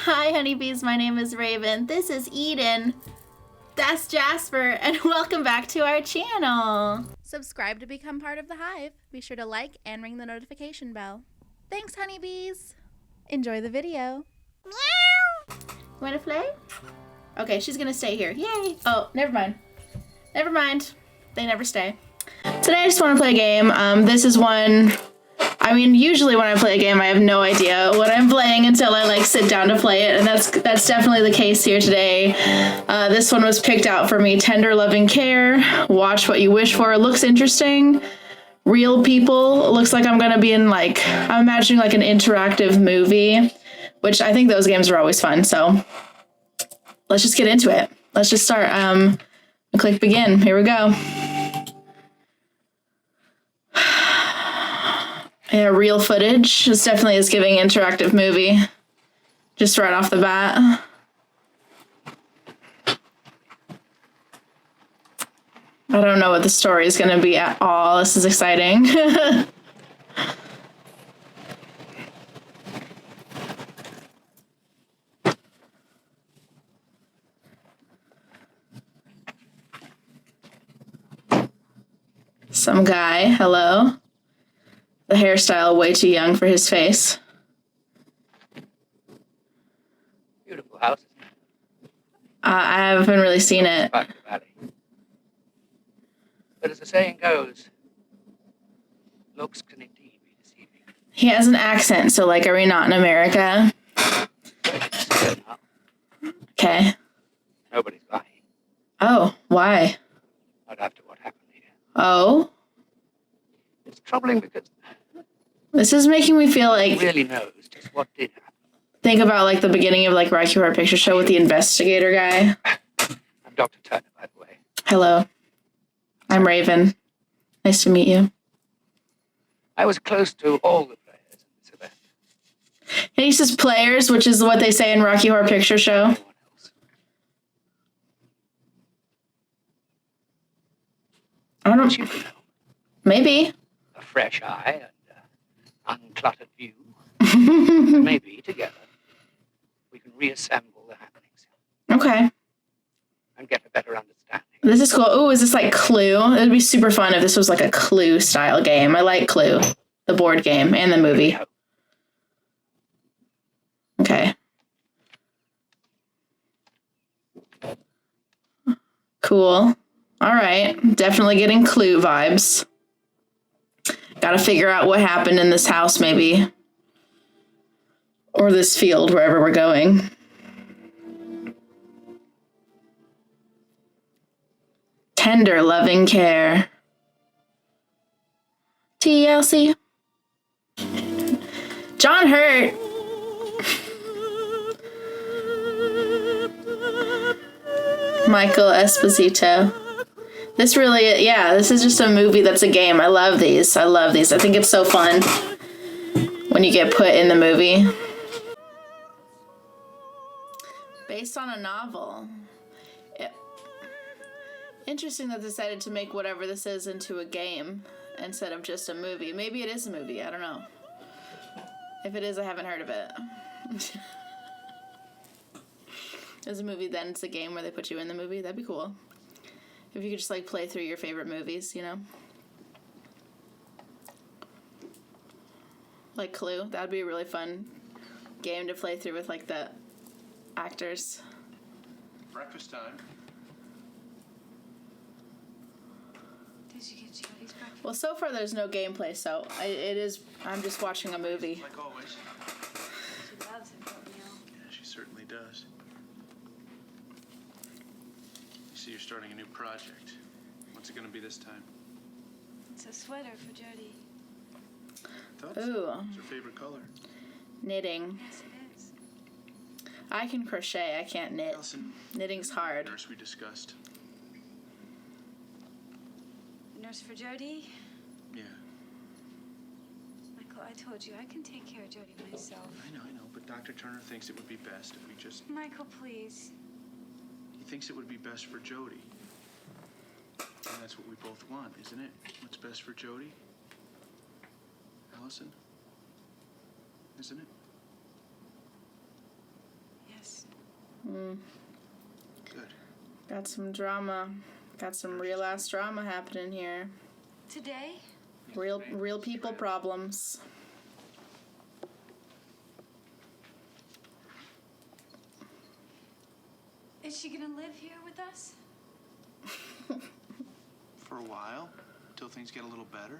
Hi honeybees, my name is Raven. This is Eden. That's Jasper, and welcome back to our channel. Subscribe to become part of the hive. Be sure to like and ring the notification bell. Thanks honeybees. Enjoy the video. Meow. Want to play? Okay, she's gonna stay here. Yay! Oh, never mind. Never mind. They never stay. Today I just want to play a game. This is one... I mean, usually when I play a game, I have no idea what I'm playing until I sit down to play it, and that's definitely the case here today. This one was picked out for me. Tender Loving Care. Watch What You Wish For. It looks interesting. Real People. It looks like I'm gonna be in I'm imagining an interactive movie, which I think those games are always fun. So let's just get into it. Let's just start. Click begin. Here we go. Yeah, real footage. This definitely is giving interactive movie. Just right off the bat. I don't know what the story is going to be at all. This is exciting. Some guy. Hello. The hairstyle way too young for his face. Beautiful house. I haven't really seen it. Back the valley. But as the saying goes, looks can indeed be deceiving. He has an accent, so are we not in America? Okay. Nobody's lying. Oh, why? Not after what happened here. Oh? It's troubling because This is making me feel nobody really knows just what did happen. think about the beginning of Rocky Horror Picture Show with the investigator guy. I'm Dr. Turner, by the way. Hello. I'm Raven. Nice to meet you. I was close to all the players in this event. And he says players, which is what they say in Rocky Horror Picture Show. No one else. I don't But you know. know, Maybe. a fresh eye and uncluttered view. And maybe together we can reassemble the happenings Okay. and get a better understanding. This is cool. Oh, is this Clue? It'd be super fun if this was a Clue style game. I like Clue, the board game and the movie. Okay. Cool. All right. Definitely getting Clue vibes. Got to figure out what happened in this house, maybe. Or this field, wherever we're going. Tender Loving Care. TLC. John Hurt. Michael Esposito. This really, yeah, this is just a movie that's a game. I love these. I love these. I think it's so fun when you get put in the movie. Based on a novel. Yeah. Interesting that they decided to make whatever this is into a game instead of just a movie. Maybe it is a movie. I don't know. If it is, I haven't heard of it. As a movie, then it's a game where they put you in the movie. That'd be cool. If you could just play through your favorite movies, you know? Like Clue. That'd be a really fun game to play through with the actors. Breakfast time. Did you get Jody's breakfast? Well, so far there's no gameplay, so I'm just watching a movie. Like always. She loves him, Romeo. Yeah, she certainly does. You see, you're starting a new project. What's it going to be this time? It's a sweater for Jody. Thoughts? Ooh. What's her favorite color? Knitting. Yes, it is. I can crochet, I can't knit. Nelson. Knitting's hard. Nurse we discussed. Nurse for Jody? Yeah, Michael, I told you, I can take care of Jody myself. I know, but Dr. Turner thinks it would be best if we just... Michael, please. He thinks it would be best for Jody. And that's what we both want, isn't it? What's best for Jody? Allison? Isn't it? Good. Got some drama. Got some real ass drama happening here. Today? Real people problems. Is she gonna live here with us? For a while, until things get a little better.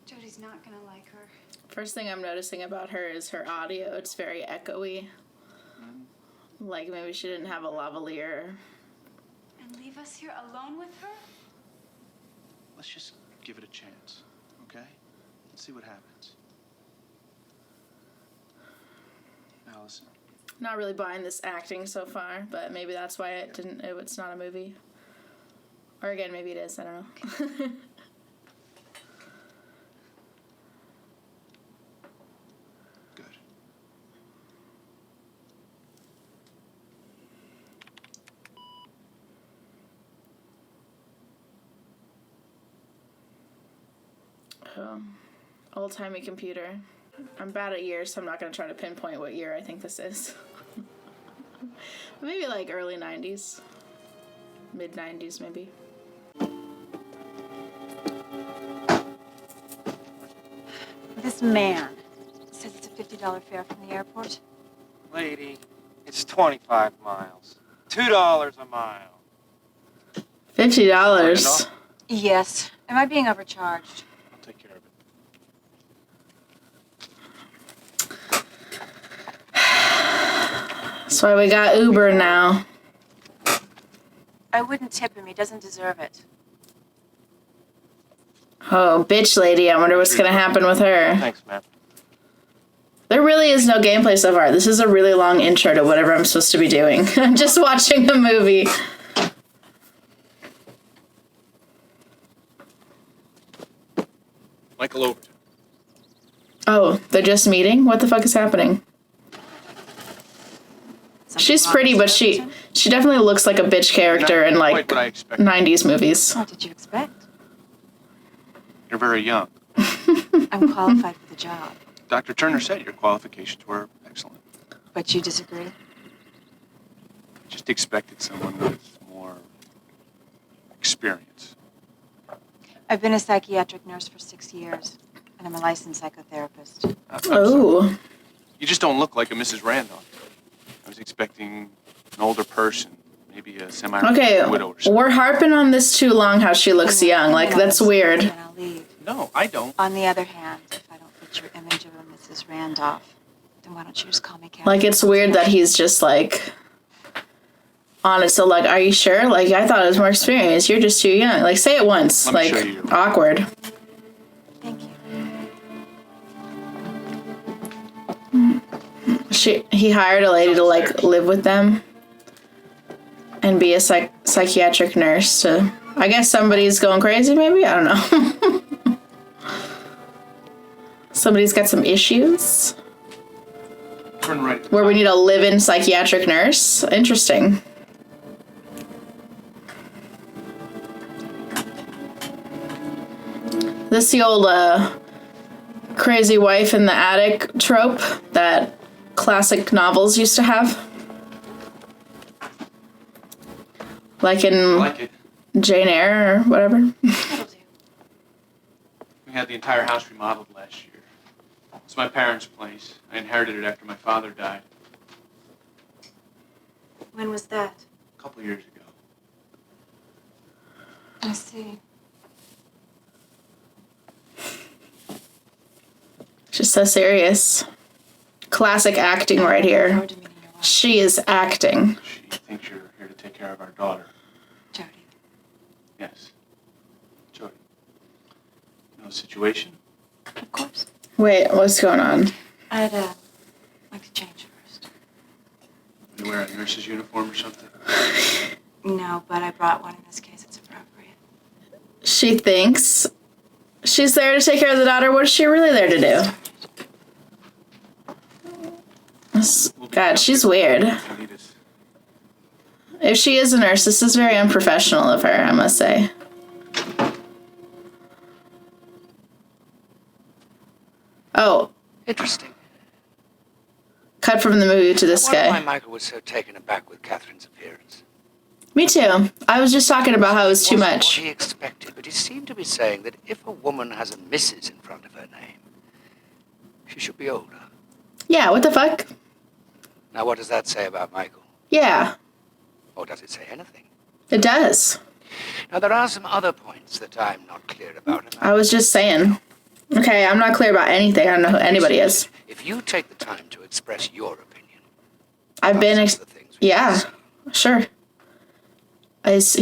Jody's not gonna like her. First thing I'm noticing about her is her audio. It's very echoey. Like maybe she didn't have a lavalier. And leave us here alone with her? Let's just give it a chance, okay? Let's see what happens. Allison. Not really buying this acting so far, but maybe that's why it's not a movie. Or again, maybe it is, I don't know. Good. Old-timey computer. I'm bad at years, so I'm not going to try to pinpoint what year I think this is. Maybe like early 90s. Mid-90s, maybe. This man says it's a $50 fare from the airport. Lady, it's 25 miles. $2 a mile. $50. Yes. Am I being overcharged? I'll take care of it. That's why we got Uber now. I wouldn't tip him. He doesn't deserve it. Oh, bitch lady, I wonder what's gonna happen with her. Thanks, man. There really is no gameplay so far. This is a really long intro to whatever I'm supposed to be doing. I'm just watching a movie. Michael Overton. Oh, they're just meeting? What the fuck is happening? Something She's wrong pretty, with but she Overton? definitely looks like a bitch character in like Quite what I expected. 90s movies. What did you expect? You're very young. I'm qualified for the job. Dr. Turner said your qualifications were excellent. But you disagree? I just expected someone with more experience. I've been a psychiatric nurse for 6 years, and I'm a licensed psychotherapist. I'm sorry. Oh. You just don't look like a Mrs. Randolph. I was expecting an older person, maybe a Okay, widow or something. we're harping on this too long, how she looks young. Like, that's weird. And I'll leave. No, I don't. On the other hand, if I don't fit your image of a Mrs. Randolph, then why don't you just call me Captain? Like, it's weird that he's just, like, honest. So, like, are you sure? Like, I thought it was more experience. You're just too young. Like, say it once. Let me Like, show you your- awkward. Thank you. He hired a lady to, like, live with them and be a psychiatric nurse to... I guess somebody's going crazy, maybe? I don't know. Somebody's got some issues Turn right. where we need a live-in psychiatric nurse. Interesting. This the old crazy wife in the attic trope that classic novels used to have? Like I in like it. Jane Eyre or whatever? That'll do. We had the entire house remodeled last year. It's my parents' place. I inherited it after my father died When was that? a couple years ago. I see. She's so serious. Classic acting right Look here. forward to meeting your wife, She is acting. She thinks you're here to take care of our daughter. Jody. Yes. Jody. You know the situation? Of course. Wait, what's going on? I'd like to change first. You wear a nurse's uniform or something? No, but I brought one in this case. It's appropriate. She thinks she's there to take care of the daughter. What is she really there to do? God, she's weird. Leonidas. If she is a nurse, this is very unprofessional of her, I must say. Oh, Interesting. Cut from the movie to this I wonder why guy. Michael was so taken aback with Catherine's appearance. Me too. I was just talking about how it was too Wasn't much. what he expected, but he seemed to be saying that if a woman has a Mrs. in front of her name, she should be older. Yeah, what the fuck? Now, what does that say about Michael? Yeah, Or does it say anything? it does. Now, there are some other points that I'm not clear about. And I was just saying. Okay, I'm not clear about anything. I don't know who anybody is. If you take the time to express your opinion, I've been... about some of the things we Yeah, discussed, sure.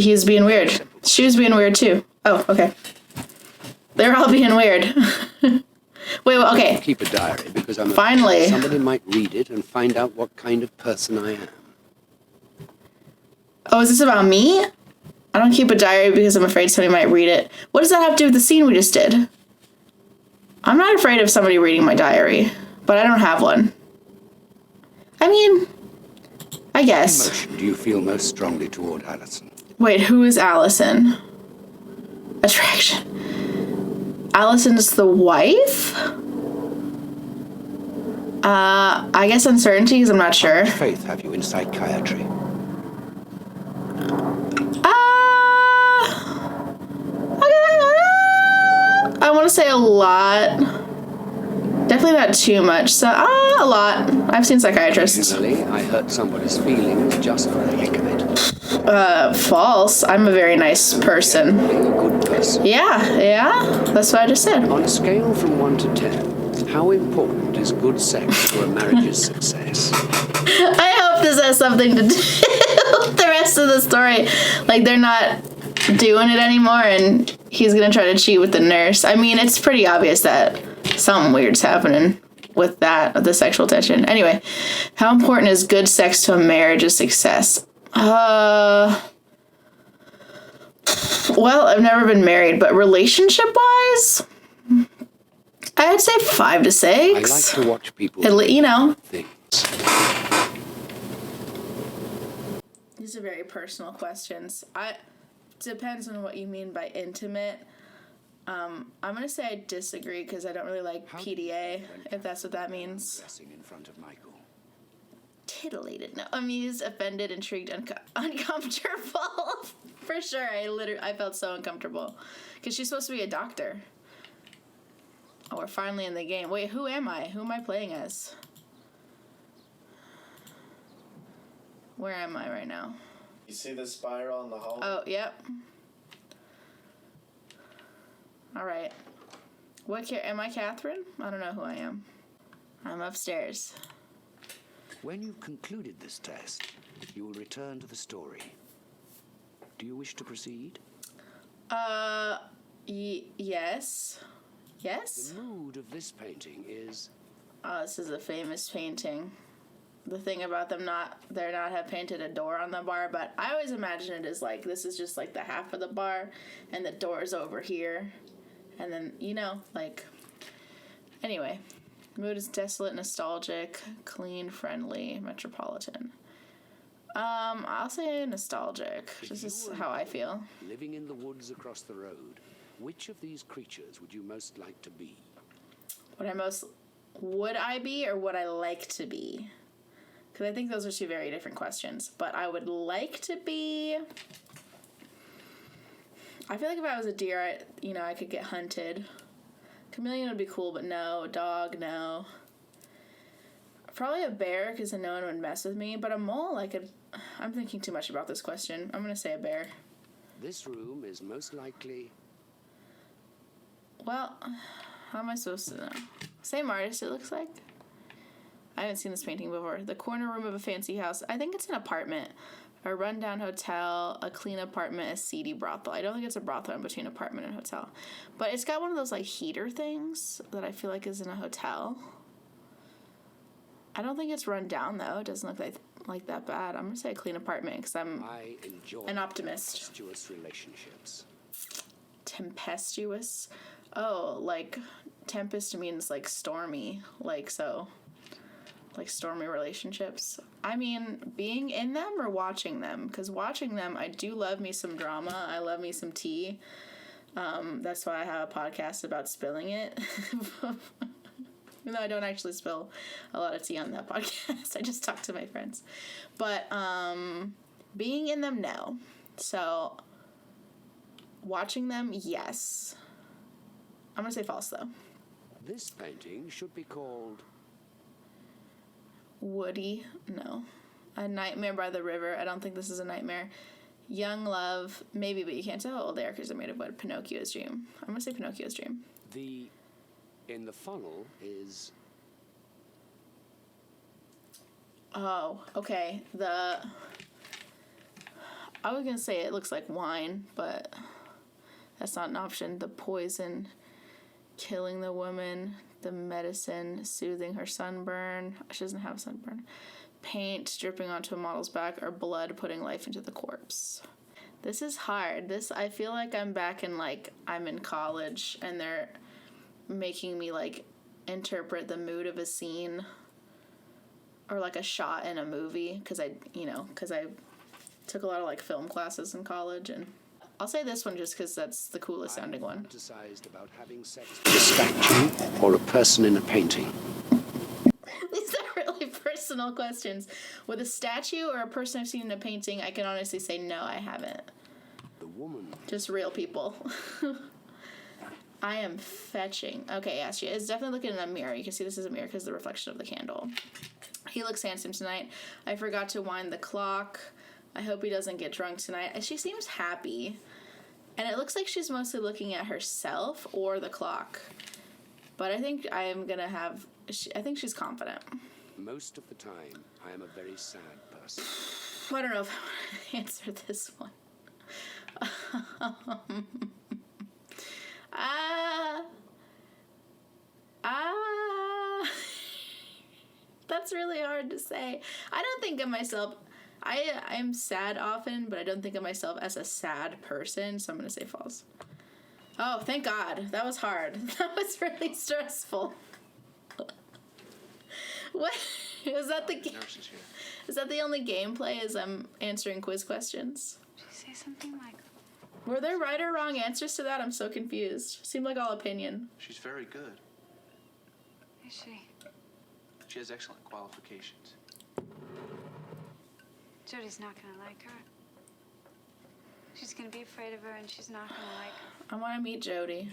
He's being weird. She was being weird too. Oh, okay. They're all being weird. Wait, well, okay. Keep a diary because I'm Finally. afraid somebody might read it and find out what kind of person I am. Oh, is this about me? I don't keep a diary because I'm afraid somebody might read it. What does that have to do with the scene we just did? I'm not afraid of somebody reading my diary, but I don't have one. I mean, I guess. What emotion do you feel most strongly toward Alison? Wait, who is Allison? Attraction. Allison's the wife? I guess uncertainty because I'm not sure. How much faith have you in psychiatry? I want to say a lot. Definitely not too much. So, a lot. I've seen psychiatrists. Occasionally, I hurt somebody's feelings just for the heck of it. False. I'm a very nice person. Being a good person. Yeah. That's what I just said. On a scale from 1 to 10, how important is good sex to a marriage's success? I hope this has something to do with the rest of the story. Like, they're not doing it anymore, and he's gonna try to cheat with the nurse. I mean, it's pretty obvious that something weird's happening with that, the sexual tension. Anyway, how important is good sex to a marriage's success? Well, I've never been married, but relationship-wise, I'd say 5 to 6. I like to watch people You know. things. These are very personal questions. Depends on what you mean by intimate. I'm gonna say I disagree because I don't really like PDA, if that's what that means. Dressing in front of Michael. Titillated, no, amused, offended, intrigued, uncomfortable. For sure, I felt so uncomfortable because she's supposed to be a doctor. Oh, we're finally in the game. Wait, who am I? Who am I playing as? Where am I right now? You see the spiral in the hallway? Oh, yep. All right. Am I Catherine? I don't know who I am. I'm upstairs. When you've concluded this test, you will return to the story. Do you wish to proceed? Yes. Yes? The mood of this painting is... Oh, this is a famous painting. The thing about they're not have painted a door on the bar, but I always imagine it as like, this is just like the half of the bar, and the door's over here. And then, like, anyway. Mood is desolate, nostalgic, clean, friendly, metropolitan. I'll say nostalgic. This is how I feel. Living in the woods across the road, which of these creatures would you most like to be? Would I be or would I like to be? Because I think those are two very different questions. But I would like to be... I feel like if I was a deer, I could get hunted. Chameleon would be cool, but no. Dog, no. Probably a bear, because then no one would mess with me. But a mole, I'm thinking too much about this question. I'm going to say a bear. This room is most likely... Well, how am I supposed to know? Same artist, it looks like. I haven't seen this painting before. The corner room of a fancy house. I think it's an apartment. A rundown hotel, a clean apartment, a seedy brothel. I don't think it's a brothel in between apartment and hotel. But it's got one of those, heater things that I feel like is in a hotel. I don't think it's run down, though. It doesn't look like that bad. I'm going to say a clean apartment because I'm an optimist. Tempestuous relationships. Tempestuous? Oh, tempest means, stormy. Stormy relationships. I mean, being in them or watching them? Because watching them, I do love me some drama. I love me some tea. That's why I have a podcast about spilling it. Even though I don't actually spill a lot of tea on that podcast. I just talk to my friends. But being in them, no. So watching them, yes. I'm going to say false, though. This painting should be called... Woody, no. A Nightmare by the River. I don't think this is a nightmare. Young Love, maybe, but you can't tell how old they are because they're made of what? Pinocchio's Dream. I'm going to say Pinocchio's Dream. In the funnel is... Oh, okay. I was going to say it looks like wine, but that's not an option. The poison, killing the woman, the medicine, soothing her sunburn. She doesn't have sunburn. Paint dripping onto a model's back, or blood putting life into the corpse. This is hard. I feel like I'm back in, like, I'm in college, and they're making me, like, interpret the mood of a scene or, like, a shot in a movie, because I took a lot of, like, film classes in college, and I'll say this one just because that's the coolest sounding one. Fantasized about having sex with a statue or a person in a painting. These are really personal questions. With a statue or a person I've seen in a painting, I can honestly say no, I haven't. The woman. Just real people. I am fetching. Okay, yeah, she is definitely looking in a mirror. You can see this is a mirror because of the reflection of the candle. He looks handsome tonight. I forgot to wind the clock. I hope he doesn't get drunk tonight. She seems happy. And it looks like she's mostly looking at herself or the clock. But I think I think she's confident. Most of the time, I am a very sad person. I don't know if I want to answer this one. That's really hard to say. I don't think of myself... I'm sad often, but I don't think of myself as a sad person, so I'm going to say false. Oh, thank God. That was hard. That was really stressful. What? Is that the Nurses here. Is that the only gameplay as I'm answering quiz questions? Did you say something like, Were there right or wrong answers to that? I'm so confused. Seemed like all opinion. She's very good. is she? She has excellent qualifications. Jody's not gonna like her. She's gonna be afraid of her, and she's not gonna like her. I want to meet Jody.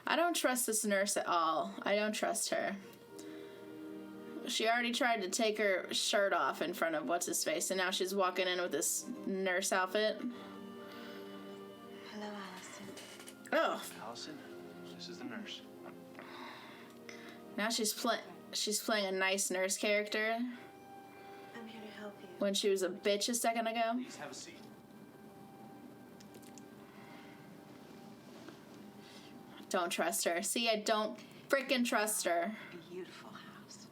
I don't trust this nurse at all. I don't trust her. She already tried to take her shirt off in front of what's-his-face, and now she's walking in with this nurse outfit. Hello, Allison. Oh, Allison, this is the nurse. now she's playing a nice nurse character I'm here to help you. when she was a bitch a second ago. Please have a seat. Don't trust her. See, I don't freaking trust her. Beautiful house.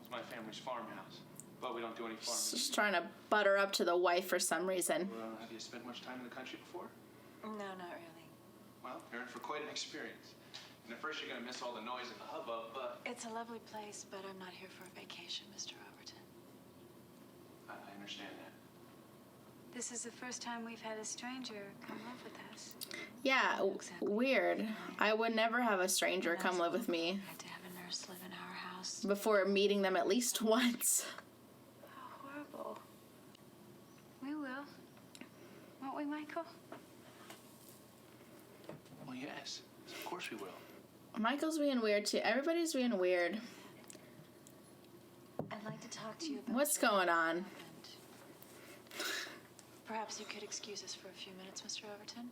It's my family's farmhouse, but we don't do any farming. She's trying to butter up to the wife for some reason. Have you spent much time in the country before? No, not really. Well, you're in for quite an experience. And at first you're going to miss all the noise and the hubbub, but It's a lovely place, but I'm not here for a vacation, Mr. Overton. I understand that. This is the first time we've had a stranger come live with us. Yeah, weird. I would never have a stranger come live with me We had to have a nurse live in our house. before meeting them at least once. How horrible. We will. Won't we, Michael? Well, yes. Of course we will. Michael's being weird too. Everybody's being weird. I'd like to talk to you about What's Jody going on? and perhaps you could excuse us for a few minutes, Mr. Overton?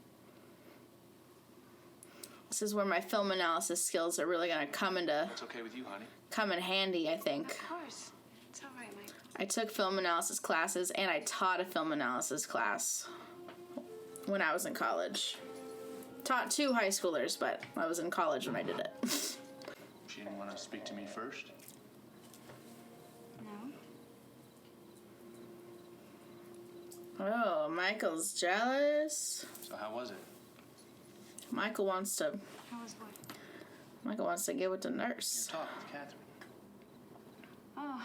This is where my film analysis skills are really gonna come in with you, honey? handy, I think. Of course. It's all right, Michael. I took film analysis classes and I taught a film analysis class when I was in college. Taught 2 high schoolers, but I was in college when I did it. She didn't want to speak to me first? No? Oh, Michael's jealous. So how was it? Michael wants to How was what? get with the Your nurse. talk with Catherine. Oh,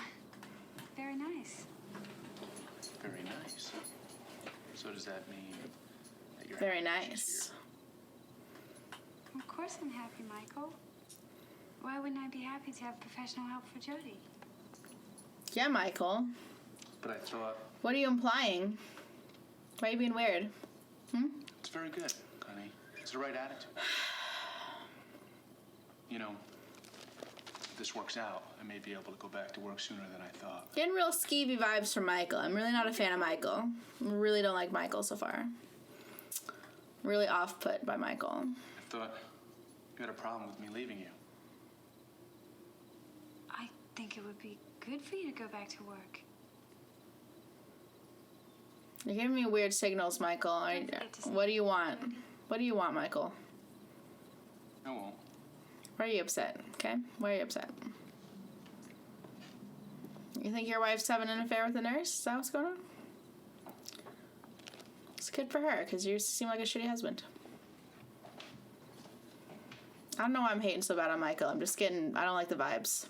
very nice. Very nice. So does that mean that you're Very happy she's nice. here? Of course I'm happy, Michael. Why wouldn't I be happy to have professional help for Jody? Yeah, Michael. But I thought What are you implying? Why are you being weird? it's very good, honey. It's the right attitude. You know, if this works out, I may be able to go back to work sooner than I thought. Getting real skeevy vibes from Michael. I'm really not a fan of Michael. I really don't like Michael so far. Really off-put by Michael. I thought you had a problem with me leaving you. I think it would be good for you to go back to work. You're giving me weird signals, Michael. What do you want? What do you want, Michael? I won't. Why are you upset? Okay? Why are you upset? You think your wife's having an affair with a nurse? Is that what's going on? It's good for her, because you seem like a shitty husband. I don't know why I'm hating so bad on Michael. I don't like the vibes.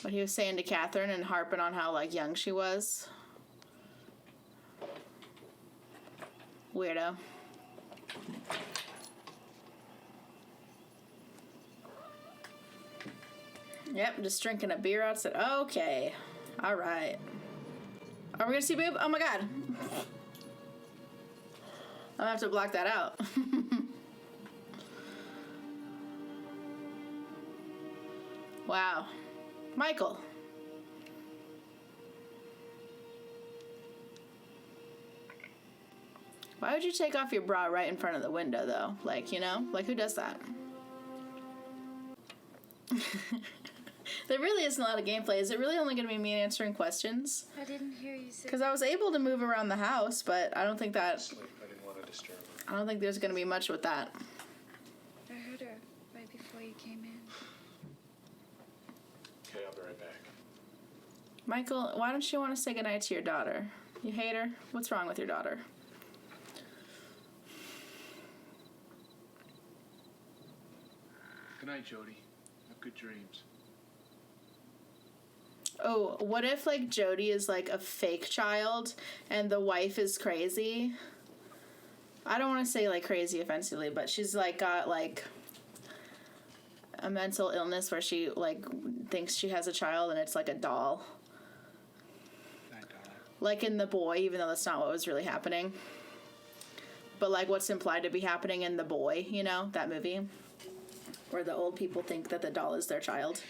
What he was saying to Catherine and harping on how, like, young she was. Weirdo. Yep, just drinking a beer outside. Okay. All right. Are we gonna see boob? Oh my god. I'm gonna have to block that out. Wow. Michael. Why would you take off your bra right in front of the window, though? Like, you know? Like, who does that? There really isn't a lot of gameplay. Is it really only going to be me answering questions? I didn't hear you say. Because I was able to move around the house, but I don't think that... I didn't want to disturb her. I don't think there's going to be much with that. I heard her right before you came in. Okay, I'll be right back. Michael, why don't you want to say goodnight to your daughter? You hate her? What's wrong with your daughter? Good night, Jody. Have good dreams. Oh, what if, like, Jody is, like, a fake child and the wife is crazy? I don't want to say, like, crazy offensively, but she's, like, got, like, a mental illness where she, like, thinks she has a child and it's, like, a doll. Night, darling. Like in The Boy, even though that's not what was really happening. But, like, what's implied to be happening in The Boy, you know, that movie? Where the old people think that the doll is their child.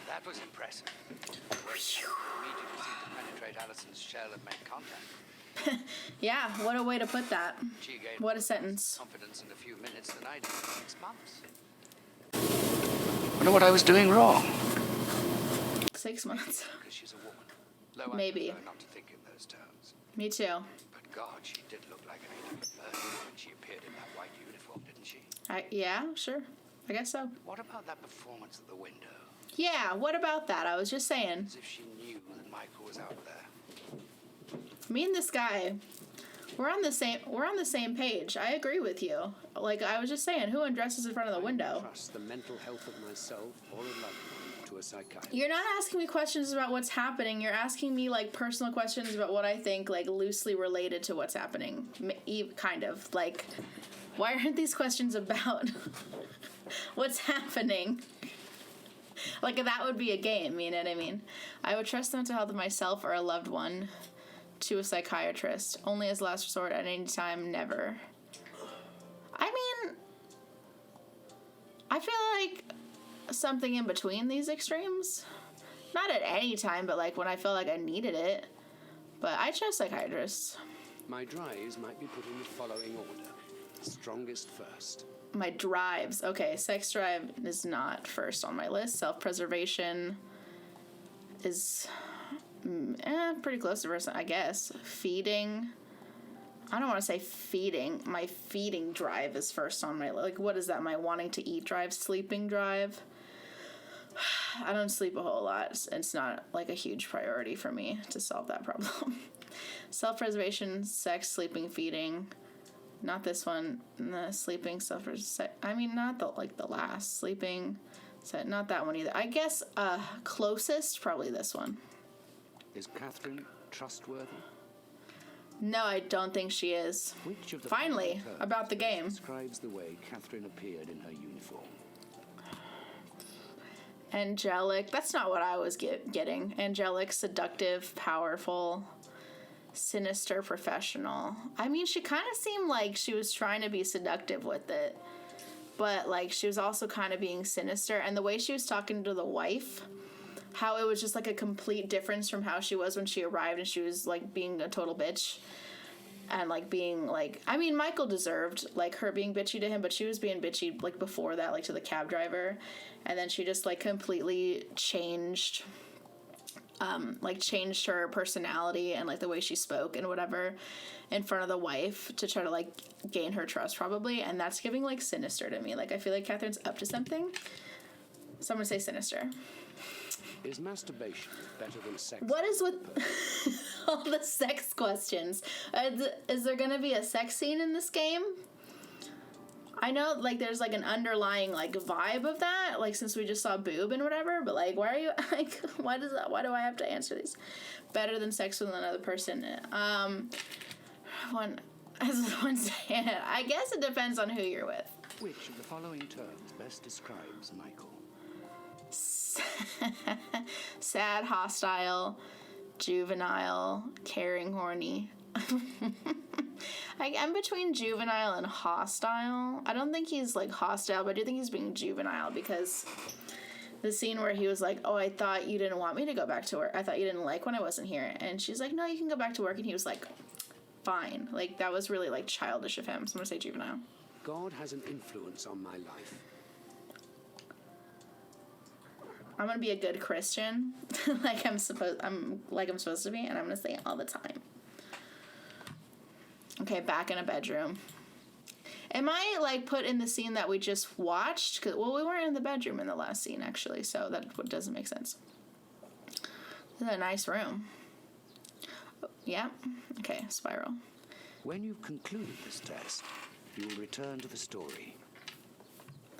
That was impressive. Immediately seemed to penetrate Allison's shell and make contact. Yeah, what a way to put that. She gained What a sentence. confidence in a few minutes than I did in 6 months. Wonder what I was doing wrong. 6 months. Because she's a woman. Though I Maybe. prefer not to think in those terms. Me too. But God, she did look like an angel of mercy when she appeared in that white uniform, didn't she? Yeah, sure. I guess so. What about that performance at the window? Yeah, what about that? I was just saying. As if she knew that Michael was out there. Me and this guy, we're on the same page. I agree with you. Like, I was just saying, who undresses in front of the window? Trust the mental health of myself or a loved one to a psychiatrist. You're not asking me questions about what's happening. You're asking me, like, personal questions about what I think, like, loosely related to what's happening. Kind of. Like, why aren't these questions about what's happening? Like, that would be a game, you know what I mean? I would trust the mental health of myself or a loved one to a psychiatrist. Only as last resort, at any time, never. I mean, I feel like something in between these extremes. Not at any time, but, like, when I felt like I needed it. But I trust psychiatrists. My drives might be put in the following order. Strongest first. My drives. Okay, sex drive is not first on my list. Self-preservation is pretty close to first, I guess. Feeding. I don't want to say feeding. My feeding drive is first on my list. Like, what is that? My wanting to eat drive? Sleeping drive? I don't sleep a whole lot. It's not, like, a huge priority for me to solve that problem. Self-preservation, sex, sleeping, feeding. Not this one. Sleeping, I mean, not the last. Sleeping, not that one either. I guess closest, probably this one. Is Catherine trustworthy? No, I don't think she is. Which of the Finally, following terms about the game. describes the way Catherine appeared in her uniform? Angelic. That's not what I was getting. Angelic, seductive, powerful, sinister, professional. I mean, she kind of seemed like she was trying to be seductive with it. But, like, she was also kind of being sinister. And the way she was talking to the wife, how it was just, like, a complete difference from how she was when she arrived and she was, like, being a total bitch. And, like, being, like... I mean, Michael deserved, like, her being bitchy to him, but she was being bitchy, like, before that, like, to the cab driver. And then she just, like, completely changed... changed her personality and, like, the way she spoke and whatever in front of the wife to try to, like, gain her trust, probably. And that's giving, like, sinister to me. Like, I feel like Catherine's up to something. So I'm gonna say sinister. Is masturbation better than sex? What is with all the sex questions? Is there gonna be a sex scene in this game? I know, like, there's, like, an underlying, like, vibe of that, like, since we just saw boob and whatever, but, like, why are you, like, why do I have to answer these? Better than sex with another person. I guess it depends on who you're with. Which of the following terms best describes Michael? Sad, hostile, juvenile, caring, horny. I'm between juvenile and hostile. I don't think he's, like, hostile, but I do think he's being juvenile because the scene where he was like, oh, I thought you didn't want me to go back to work. I thought you didn't like when I wasn't here. And she's like, no, you can go back to work. And he was like, fine. Like, that was really, like, childish of him. So I'm going to say juvenile. God has an influence on my life. I'm going to be a good Christian like I'm supposed to be, and I'm going to say it all the time. Okay, back in a bedroom. Am I, like, put in the scene that we just watched? 'Cause, well, we weren't in the bedroom in the last scene, actually, so that doesn't make sense. This is a nice room. Yeah. Okay, spiral. When you've concluded this test, you will return to the story.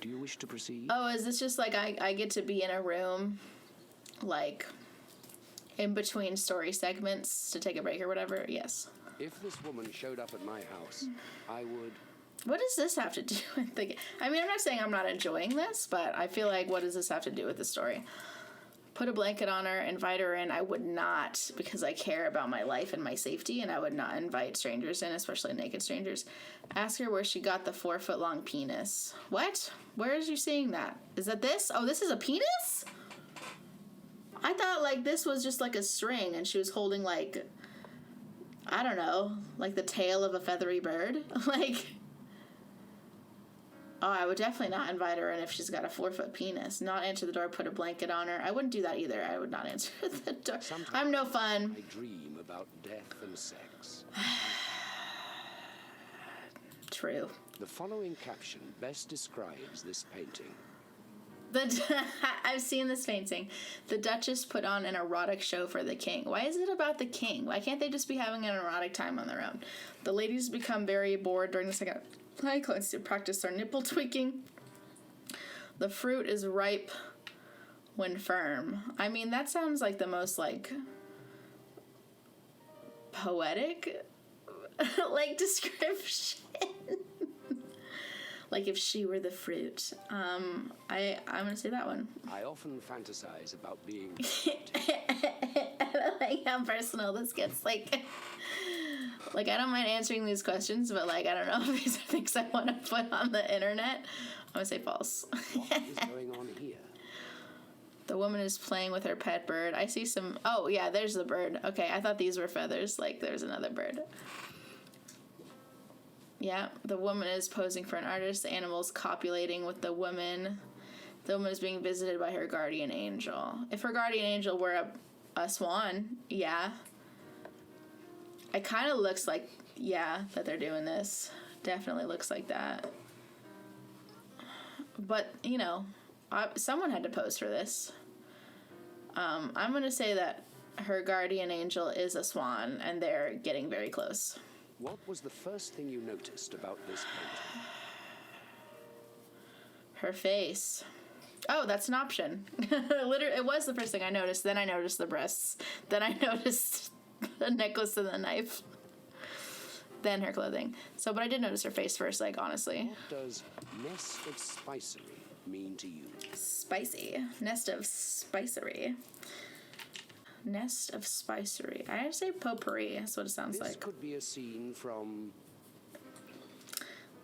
Do you wish to proceed? Oh, is this just, like, I get to be in a room, like, in between story segments to take a break or whatever? Yes. If this woman showed up at my house, I would... What does this have to do with the game? I mean, I'm not saying I'm not enjoying this, but I feel like, what does this have to do with the story? Put a blanket on her, invite her in. I would not, because I care about my life and my safety, and I would not invite strangers in, especially naked strangers. Ask her where she got the 4-foot-long penis. What? Where is you seeing that? Is that this? Oh, this is a penis? I thought, like, this was just, like, a string, and she was holding, like, I don't know, like the tail of a feathery bird. Like, oh, I would definitely not invite her in if she's got a 4-foot penis. Not answer the door, put a blanket on her. I wouldn't do that either. I would not answer the door. Sometimes I'm no fun. I dream about death and sex. True. The following caption best describes this painting. I've seen this painting. The Duchess put on an erotic show for the king. Why is it about the king? Why can't they just be having an erotic time on their own? The ladies become very bored during the second cycle and to practice their nipple tweaking. The fruit is ripe when firm. I mean, that sounds like the most, like, poetic, like, description. Like, if she were the fruit. I'm gonna say that one. I often fantasize about being... I don't like how personal this gets. Like, I don't mind answering these questions, but, like, I don't know if these are things I want to put on the internet. I'm gonna say false. What is going on here? The woman is playing with her pet bird. I see some... Oh, yeah, there's the bird. Okay, I thought these were feathers. Like, there's another bird. Yeah, the woman is posing for an artist. The animal's copulating with the woman. The woman is being visited by her guardian angel. If her guardian angel were a swan, yeah. It kind of looks like, yeah, that they're doing this. Definitely looks like that. But, you know, someone had to pose for this. I'm going to say that her guardian angel is a swan, and they're getting very close. What was the first thing you noticed about this painting? Her face. Oh, that's an option. Literally, it was the first thing I noticed. Then I noticed the breasts. Then I noticed the necklace and the knife. than her clothing. So, but I did notice her face first, like, honestly. What does nest of spicery mean to you? Spicy. Nest of spicery. Nest of spicery. I'd say potpourri. That's what it sounds This like. could be a scene from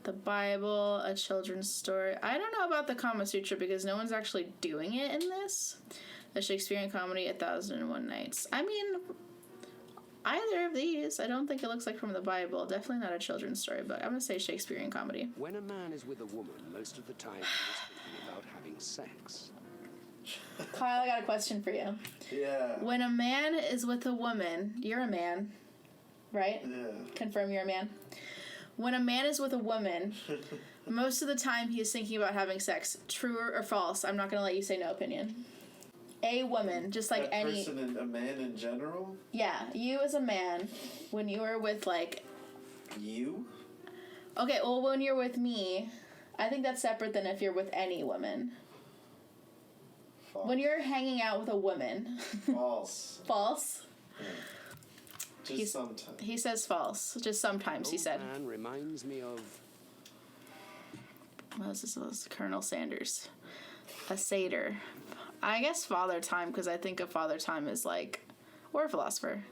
The Bible, a children's story. I don't know about the Kama Sutra because no one's actually doing it in this. A Shakespearean comedy, 1001 Nights. I mean, either of these. I don't think it looks like from the Bible. Definitely not a children's story, but I'm going to say Shakespearean comedy. when a man is with a woman, most of the time he is thinking about having sex. Kyle, I got a question for you. Yeah. When a man is with a woman, you're a man, right? Yeah. Confirm you're a man. When a man is with a woman, most of the time he is thinking about having sex. True or false? I'm not going to let you say no opinion. A woman, just like A any... person, a man in general? Yeah, you as a man, when you are with, like... You? Okay, well, when you're with me, I think that's separate than if you're with any woman. False. When you're hanging out with a woman... False. False? Yeah. Just He's- sometimes. He says false. Just sometimes, he Old said. man reminds me of Well, this was Colonel Sanders. A satyr. I guess Father Time, because I think of Father Time as like... Or a philosopher.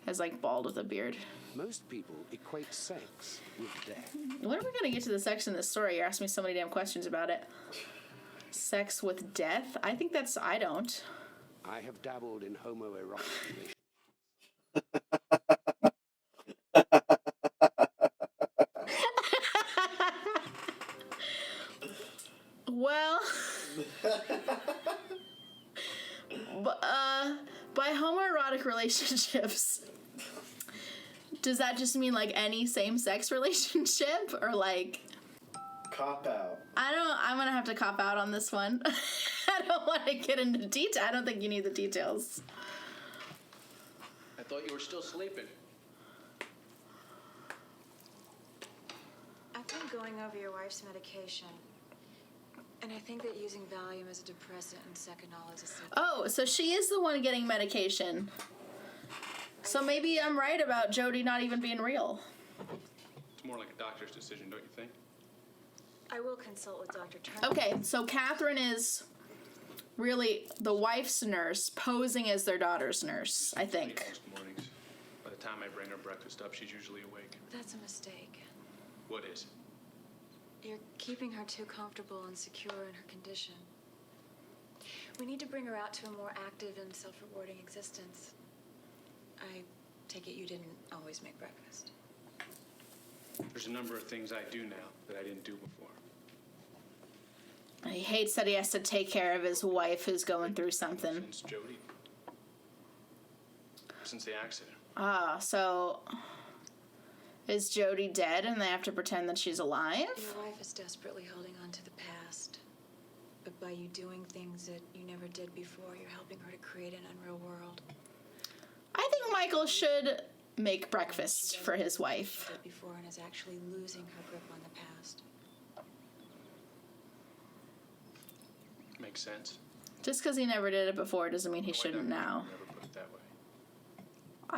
As like bald with a beard. most people equate sex with death. When are we going to get to the sex in this story? You're asking me so many damn questions about it. Sex with death? I think that's... I don't. I have dabbled in homoerotic relations. Well... by homoerotic relationships, does that just mean like any same-sex relationship, or like... Cop out. I'm gonna have to cop out on this one. I don't want to get into detail. I don't think you need the details. I thought you were still sleeping. I've been going over your wife's medication. And I think that using Valium as a depressant and Seconal as a sleep. Oh, so she is the one getting medication. So maybe I'm right about Jody not even being real. It's more like a doctor's decision, don't you think? I will consult with Dr. Turner. Okay, so Catherine is really the wife's nurse posing as their daughter's nurse, I think. Most mornings. By the time I bring her breakfast up, she's usually awake. That's a mistake. What is? You're keeping her too comfortable and secure in her condition. We need to bring her out to a more active and self-rewarding existence. I take it you didn't always make breakfast. There's a number of things I do now that I didn't do before. He hates that he has to take care of his wife who's going through something. Since Jody. Since the accident. Ah, so is Jody dead and they have to pretend that she's alive? Your wife is desperately holding on to the past. But by you doing things that you never did before, you're helping her to create an unreal world. I think Michael should make breakfast for his wife. She did before and is actually losing her grip on the past. Makes sense. Just because he never did it before doesn't mean he shouldn't now. Never put it that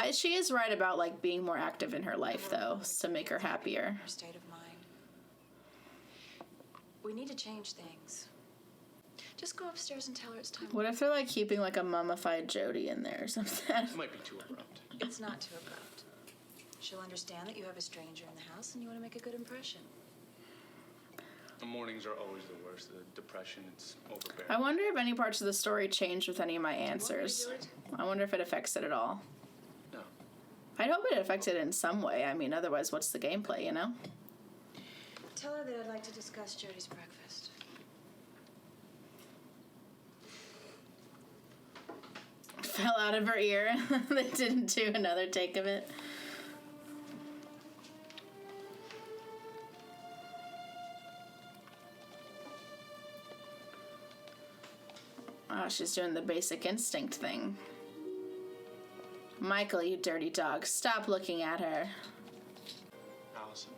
way. She is right about like being more active in her life though, to make her happier. Her state of mind. We need to change things. Just go upstairs and tell her it's time. What if they're like keeping like a mummified Jody in there or something? It might be too abrupt. It's not too abrupt. She'll understand that you have a stranger in the house and you want to make a good impression. The mornings are always the worst. The depression, it's overbearing. I wonder if any parts of the story changed with any of my answers. do it? I wonder if it affects it at all. No. I'd hope it affected it in some way. I mean, otherwise, what's the gameplay, you know? Tell her that I'd like to discuss Jody's breakfast. Fell out of her ear. They didn't do another take of it. Oh, she's doing the basic instinct thing. Michael, you dirty dog, stop looking at her. Allison.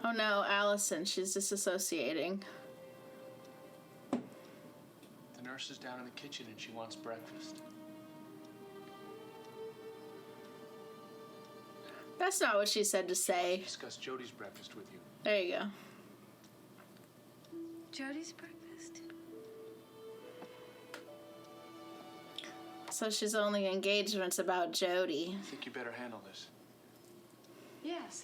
Oh no, Allison, she's disassociating. The nurse nurse is down in the kitchen and she wants breakfast. That's not what she said to say. Discuss Jody's breakfast with you. There you go. Jody's breakfast? So she's only engaged when it's about Jody. I think you better handle this. Yes.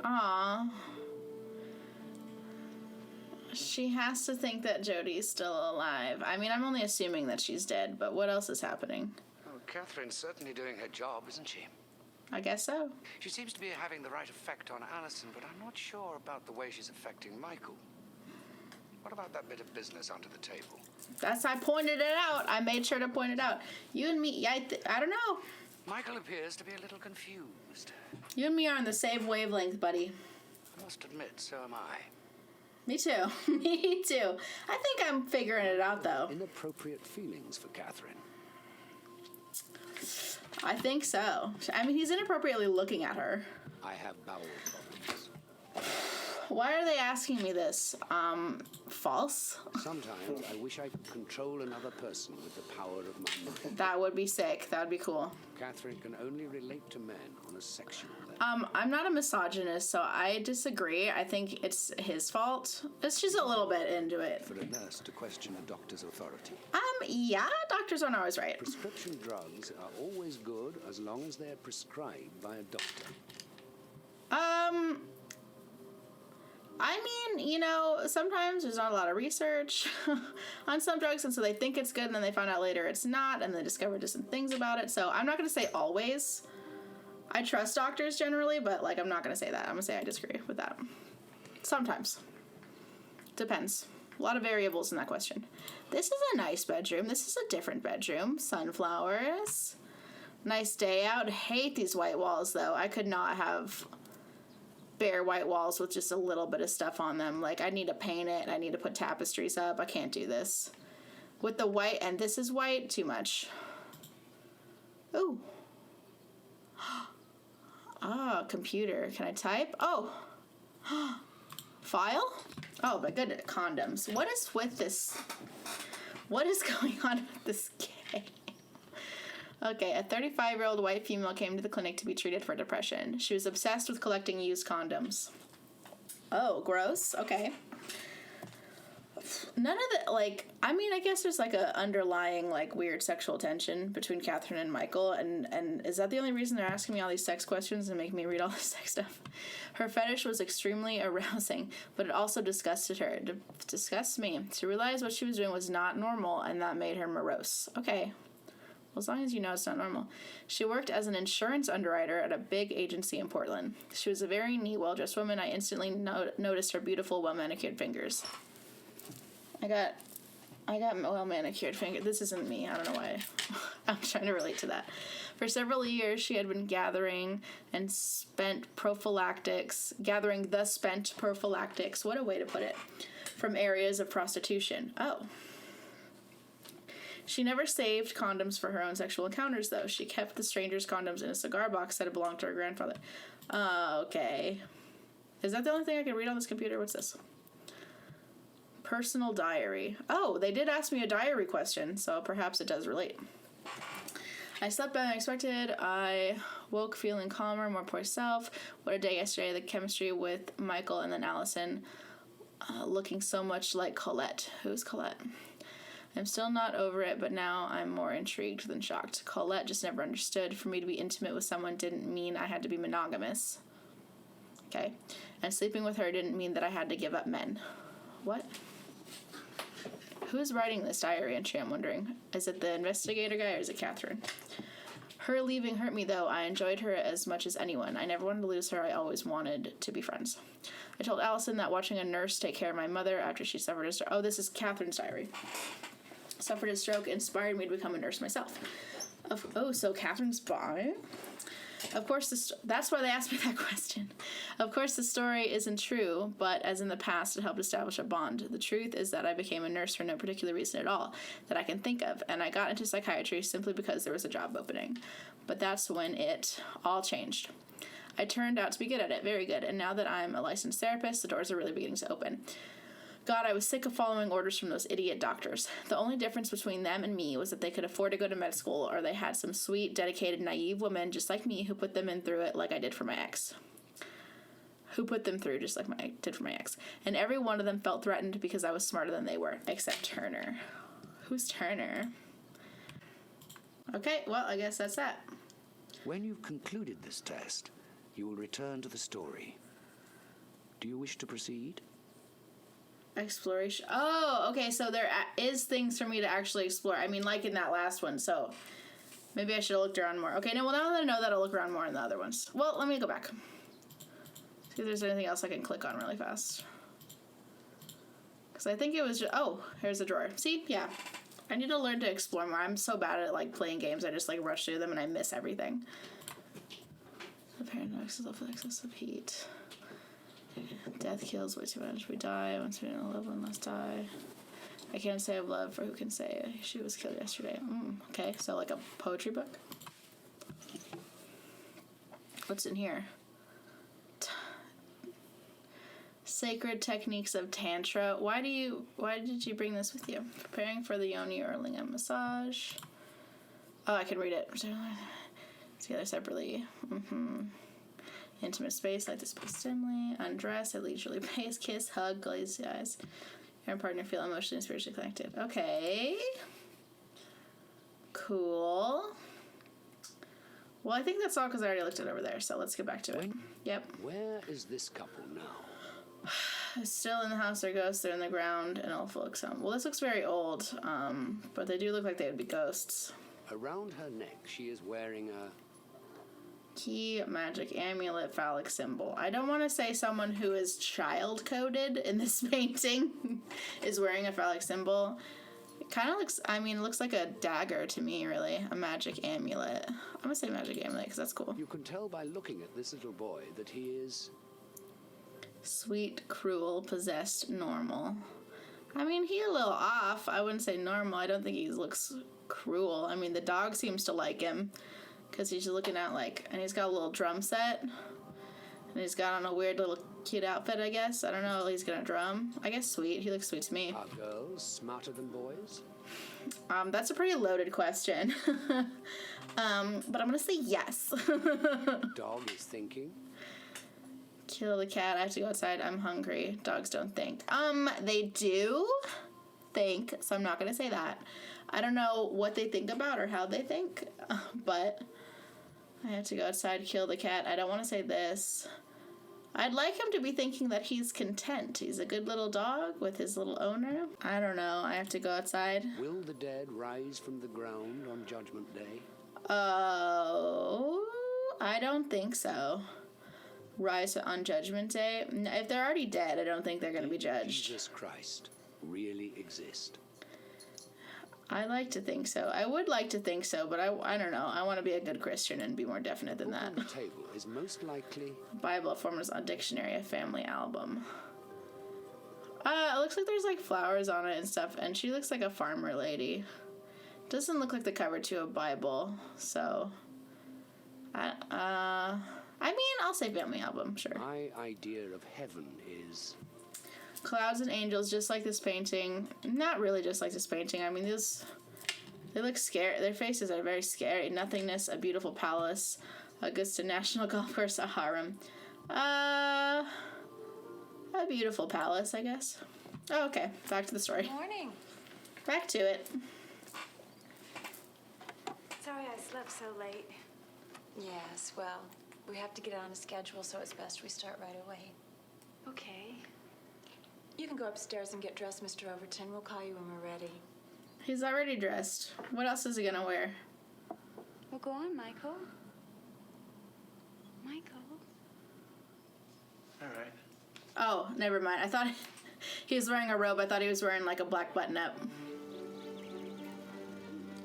Aww. She has to think that Jody's still alive. I mean, I'm only assuming that she's dead, but what else is happening? Oh, Catherine's certainly doing her job, isn't she? I guess so. She seems to be having the right effect on Allison, but I'm not sure about the way she's affecting Michael. What about that bit of business under the table? I pointed it out. I made sure to point it out. You and me, I don't know. Michael appears to be a little confused. You and me are on the same wavelength, buddy. I must admit, so am I. Me too. Me too. I think I'm figuring it out, though. Inappropriate feelings for Catherine. I think so. I mean, he's inappropriately looking at her. I have bowel problems. Why are they asking me this? False? Sometimes I wish I could control another person with the power of my mind. That would be sick. That would be cool. Catherine can only relate to men on a sexual level. I'm not a misogynist, so I disagree. I think it's his fault. It's just a little bit into it. For a nurse to question a doctor's authority. Yeah, doctors aren't always right. Prescription drugs are always good as long as they're prescribed by a doctor. I mean, you know, sometimes there's not a lot of research on some drugs, and so they think it's good, and then they find out later it's not, and they discover different things about it. So I'm not going to say always. I trust doctors generally, but, like, I'm not going to say that. I'm going to say I disagree with that. Sometimes. Depends. A lot of variables in that question. This is a nice bedroom. This is a different bedroom. Sunflowers. Nice day out. Hate these white walls, though. I could not have bare white walls with just a little bit of stuff on them. Like, I need to paint it. I need to put tapestries up. I can't do this. With the white, and this is white, too much. Ooh. Ah, computer. Can I type? Oh. File? Oh my goodness, condoms. What is with this? What is going on with this game? Okay, a 35-year-old white female came to the clinic to be treated for depression. She was obsessed with collecting used condoms. Oh, gross. Okay. None of the, like, I mean, I guess there's, like, a underlying, like, weird sexual tension between Catherine and Michael, and is that the only reason they're asking me all these sex questions and making me read all this sex stuff? Her fetish was extremely arousing, but it also disgusted her. It disgusts me. She realized what she was doing was not normal, and that made her morose. Okay. Well, as long as you know it's not normal. She worked as an insurance underwriter at a big agency in Portland. She was a very neat, well-dressed woman. I instantly noticed her beautiful, well-manicured fingers. I got well-manicured fingers. This isn't me. I don't know why. I'm trying to relate to that. For several years, she had been gathering the spent prophylactics. What a way to put it. From areas of prostitution. Oh. She never saved condoms for her own sexual encounters, though. She kept the stranger's condoms in a cigar box that had belonged to her grandfather. Okay. Is that the only thing I can read on this computer? What's this? Personal diary. Oh, they did ask me a diary question, so perhaps it does relate. I slept better than expected. I woke feeling calmer, more poised self. What a day yesterday. The chemistry with Michael and then Allison looking so much like Colette. Who's Colette? I'm still not over it, but now I'm more intrigued than shocked. Colette just never understood. For me to be intimate with someone didn't mean I had to be monogamous. Okay. And sleeping with her didn't mean that I had to give up men. What? Who's writing this diary entry, I'm wondering? Is it the investigator guy or is it Catherine? Her leaving hurt me, though. I enjoyed her as much as anyone. I never wanted to lose her. I always wanted to be friends. I told Allison that watching a nurse take care of my mother after she suffered a stroke. Oh, this is Catherine's diary. Suffered a stroke inspired me to become a nurse myself. So Catherine's bi? Of course, that's why they asked me that question. Of course, the story isn't true, but as in the past, it helped establish a bond. The truth is that I became a nurse for no particular reason at all that I can think of, and I got into psychiatry simply because there was a job opening. But that's when it all changed. I turned out to be good at it, very good, and now that I'm a licensed therapist, the doors are really beginning to open. God, I was sick of following orders from those idiot doctors. The only difference between them and me was that they could afford to go to med school, or they had some sweet, dedicated, naive woman just like me who put them in through it like I did for my ex. Who put them through just like I did for my ex. And every one of them felt threatened because I was smarter than they were, except Turner. Who's Turner? Okay, well, I guess that's that. When you've concluded this test, you will return to the story. Do you wish to proceed? Exploration. Oh, okay, so there is things for me to actually explore. I mean, like in that last one, so maybe I should have looked around more. Okay, now, well, now that I know that, I'll look around more in the other ones. Well, let me go back. See if there's anything else I can click on really fast. Because I think it was just... Oh, here's a drawer. See? Yeah. I need to learn to explore more. I'm so bad at, like, playing games. I just, like, rush through them and I miss everything. The paradox is of excessive heat. Death kills way too much. We die. Once we know love, one must die. I can't say of love, for who can say she was killed yesterday. Okay, so like a poetry book. What's in here? Sacred techniques of Tantra. Why did you bring this with you? Preparing for the yoni or lingam massage. Oh, I can read it. Together separately. Intimate space, like this space dimly. Undress at leisurely pace. Kiss, hug, glaze the eyes. Your partner feel emotionally and spiritually connected. Okay. Cool. Well, I think that's all because I already looked it over there, so let's get back to it. Yep. Where is this couple now? Still in the house, they're ghosts, they're in the ground, and all looks well, this looks very old, but they do look like they would be ghosts. Around her neck, she is wearing a... Key, magic, amulet, phallic symbol. I don't want to say someone who is child-coded in this painting is wearing a phallic symbol. It kind of looks, I mean, it looks like a dagger to me, really. A magic amulet. I'm going to say magic amulet because that's cool. You can tell by looking at this little boy that he is... Sweet, cruel, possessed, normal. I mean, he's a little off. I wouldn't say normal. I don't think he looks cruel. I mean, the dog seems to like him because he's looking at, like, and he's got a little drum set. And he's got on a weird little cute outfit, I guess. I don't know. He's gonna drum. I guess sweet. He looks sweet to me. Are girls smarter than boys? That's a pretty loaded question. But I'm gonna say yes. Dog is thinking. Kill the cat. I have to go outside. I'm hungry. Dogs don't think. They do think, so I'm not gonna say that. I don't know what they think about or how they think, but I have to go outside, kill the cat. I don't want to say this. I'd like him to be thinking that he's content. He's a good little dog with his little owner. I don't know. I have to go outside. Will the dead rise from the ground on Judgment Day? Oh, I don't think so. Rise on Judgment Day? If they're already dead, I don't think they're going to be judged. Jesus Christ really exist? I like to think so. I would like to think so, but I don't know. I want to be a good Christian and be more definite than that. The table is most likely... Bible, Formers, a dictionary, a family album. It looks like there's like flowers on it and stuff, and she looks like a farmer lady. Doesn't look like the cover to a Bible, so... I mean, I'll say family album, sure. My idea of heaven is... Clouds and angels, just like this painting. Not really just like this painting. I mean, they look scary. Their faces are very scary. Nothingness, a beautiful palace, Augusta National Golf Course, a harem. A beautiful palace, I guess. Oh, okay. Back to the story. Good morning. Back to it. Sorry I slept so late. Yes, well, we have to get on a schedule, so it's best we start right away. Okay. You can go upstairs and get dressed, Mr. Overton. We'll call you when we're ready. He's already dressed. What else is he gonna wear? Well, go on, Michael. Michael. All right. Oh, never mind. I thought he was wearing a robe. I thought he was wearing like a black button-up.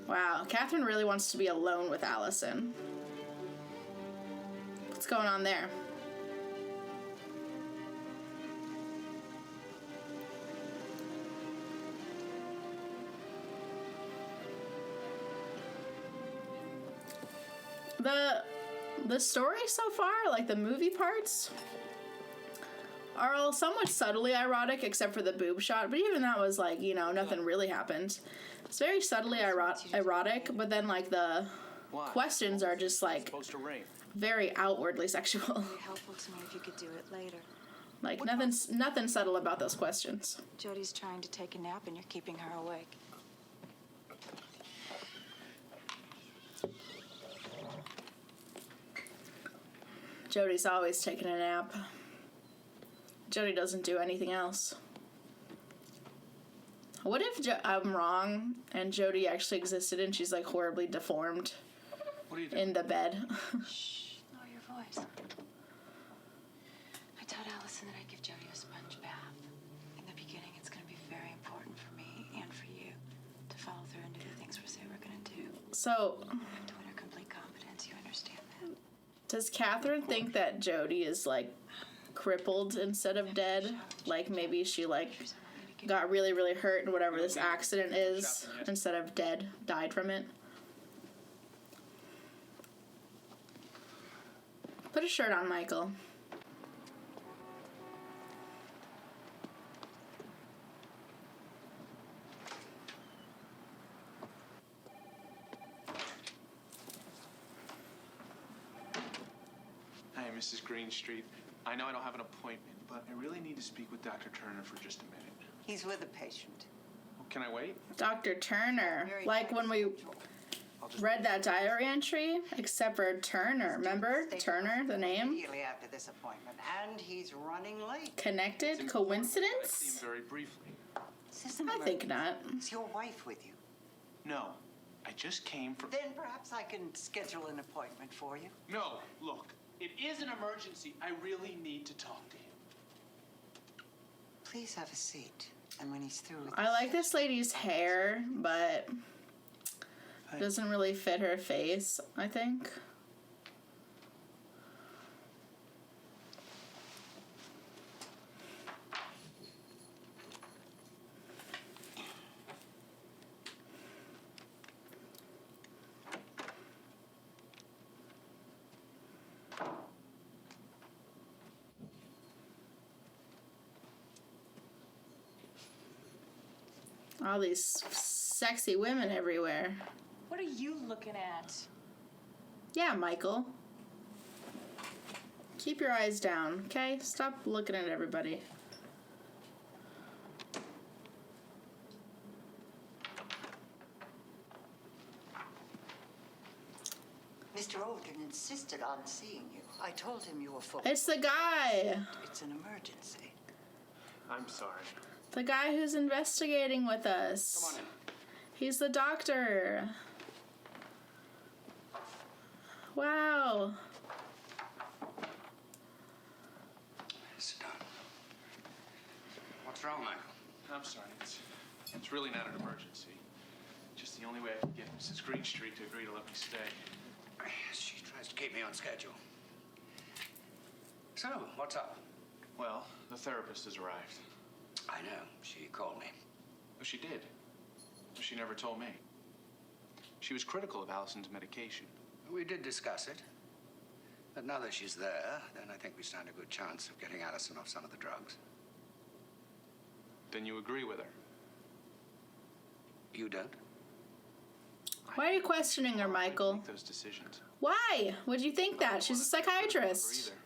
Wow, Catherine really wants to be alone with Allison. What's going on there? The story so far, like the movie parts, are all somewhat subtly erotic, except for the boob shot. But even that was like, you know, nothing really happened. It's very subtly erotic, but then like the questions are just like very outwardly sexual. It would be helpful to me if you could do it later. Like nothing subtle about those questions. Jody's trying to take a nap and you're keeping her awake. Jody's always taking a nap. Jody doesn't do anything else. What if I'm wrong and Jody actually existed and she's like horribly deformed What are you doing? in the bed? Shh, lower your voice. I told Allison that I'd give Jody a sponge bath. In the beginning, it's going to be very important for me and for you to follow through and do the things we say we're going to do. So, I have to win her complete confidence. You understand that? does Catherine think that Jody is like crippled instead of dead? Like maybe she like got really, really hurt in whatever this accident is instead of dead, died from it? Put a shirt on, Michael. Hey, Mrs. Greenstreet. I know I don't have an appointment, but I really need to speak with Dr. Turner for just a minute. He's with a patient. Oh, can I wait? Dr. Turner. Very Like tight when we schedule. I'll just read that diary entry, except for Turner. Remember? Stay Turner, the name? Immediately after this appointment, and he's running late. Connected? I've seen Coincidence? very briefly. Is this an I think not. Is your wife with you? No, I just came from... Then perhaps I can schedule an appointment for you. No, look, it is an emergency. I really need to talk to him. Please have a seat. And when he's through with I like this lady's hair, but it doesn't really fit her face, I think. All these sexy women everywhere. What are you looking at? Yeah, Michael. Keep your eyes down, okay? Stop looking at everybody. Mr. Olden insisted on seeing you. I told him you were full. It's the guy. It's an emergency. I'm sorry. The guy who's investigating with us. Come on in. He's the doctor. Wow. Sit down. What's wrong, Michael? I'm sorry. It's really not an emergency. Just the only way I can get Mrs. Greenstreet to agree to let me stay. She tries to keep me on schedule. So, what's up? Well, the therapist has arrived. I know. She called me. Oh, she did. She never told me. She was critical of Allison's medication. We did discuss it. But now that she's there, then I think we stand a good chance of getting Allison off some of the drugs. Then you agree with her? You don't? Why are you questioning her, Michael? Make those decisions. Why? Would you think that? She's a psychiatrist. Either.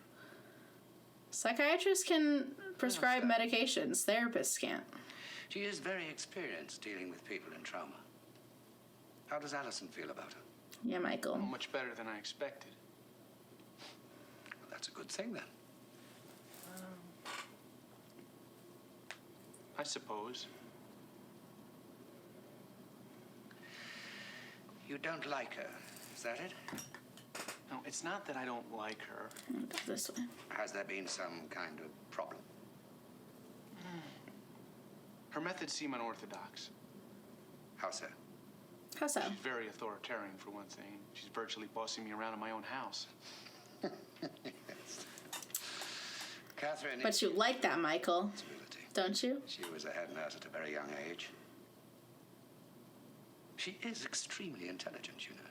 Psychiatrists can prescribe medications. Therapists can't. She is very experienced dealing with people in trauma. How does Allison feel about her? Yeah, Michael. Well, much better than I expected. Well, that's a good thing, then. I suppose. You don't like her, is that it? No, it's not that I don't like her. Go this way. Has there been some kind of problem? Her methods seem unorthodox. How so? How so? She's very authoritarian, for one thing. She's virtually bossing me around in my own house. Yes. Catherine But you like that, Michael, responsibility. don't you? She was a head nurse at a very young age. She is extremely intelligent, you know.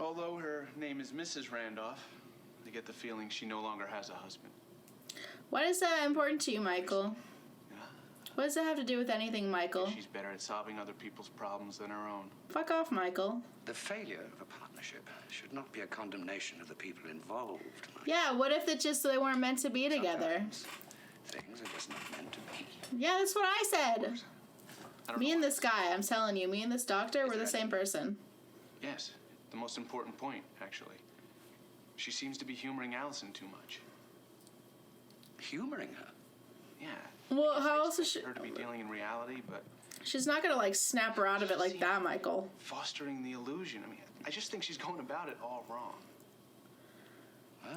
Although her name is Mrs. Randolph, I get the feeling she no longer has a husband. Why is that important to you, Michael? What does that have to do with anything, Michael? She's better at solving other people's problems than her own. Fuck off, Michael. The failure of a partnership should not be a condemnation of the people involved. Yeah, what if they weren't meant to be together? Sometimes things are just not meant to be. Yeah, that's what I said. Me and this guy, I'm telling you, me and this doctor, we're the same person. Yes, the most important point, actually. She seems to be humoring Allison too much. Humoring her? Yeah. Well, how else is she... Her to be dealing in reality, but... She's not gonna, like, snap her out of it like that, Michael. Fostering the illusion. I mean, I just think she's going about it all wrong.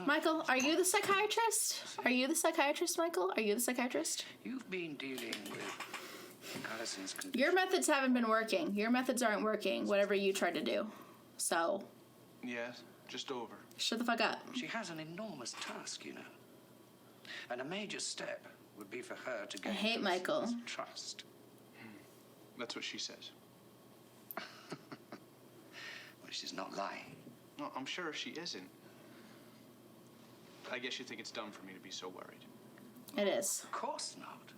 Michael, are you the psychiatrist? Are you the psychiatrist, Michael? Are you the psychiatrist? You've been dealing with Allison's condition. Your methods haven't been working. Your methods aren't working, whatever you tried to do. So... Yes, just over. Shut the fuck up. She has an enormous task, you know. And a major step would be for her to gain I hate Michael. Trust. That's what she says. Well, she's not lying. No, I'm sure she isn't. I guess you think it's dumb for me to be so worried. It is. Of course not.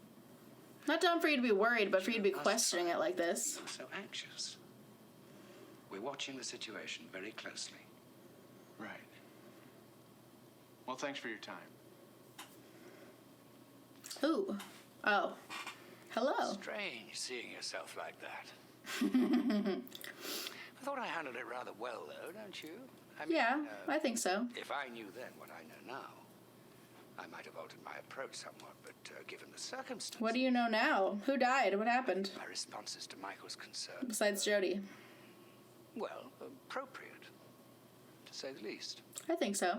Not dumb for you to be worried, but for you to be questioning it like this. You're so anxious. We're watching the situation very closely. Right. Well, thanks for your time. Ooh. Oh. Hello. Strange seeing yourself like that. I thought I handled it rather well, though, don't you? I mean, Yeah, I think so. If I knew then what I know now, I might have altered my approach somewhat, but given the circumstances... What do you know now? Who died? What happened? My responses to Michael's concern... Besides Jody. Well, appropriate, to say the least. I think so.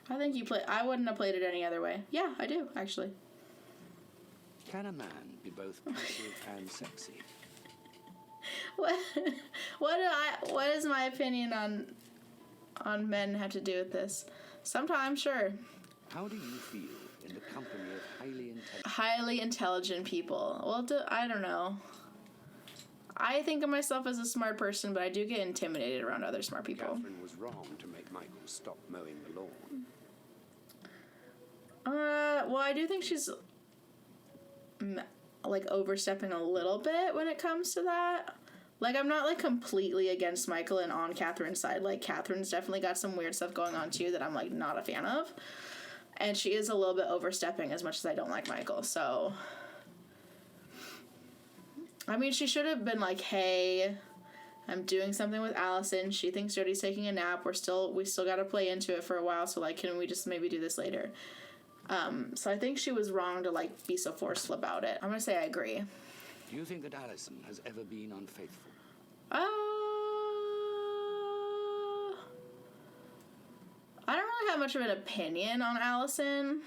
I think you play... I wouldn't have played it any other way. Yeah, I do, actually. Can a man be both passive and sexy? What does my opinion on men have to do with this? Sometimes, sure. How do you feel in the company of highly intelligent people? Well, I don't know. I think of myself as a smart person, but I do get intimidated around other smart people. Catherine was wrong to make Michael stop mowing the lawn. Well, I do think she's like overstepping a little bit when it comes to that. Like, I'm not like completely against Michael and on Catherine's side. Like, Catherine's definitely got some weird stuff going on too that I'm like not a fan of. And she is a little bit overstepping as much as I don't like Michael. So, I mean, she should have been like, hey, I'm doing something with Allison. She thinks Jody's taking a nap. We still got to play into it for a while. So, like, can we just maybe do this later? So I think she was wrong to, like, be so forceful about it. I'm going to say I agree. Do you think that Allison has ever been unfaithful? I don't really have much of an opinion on Allison.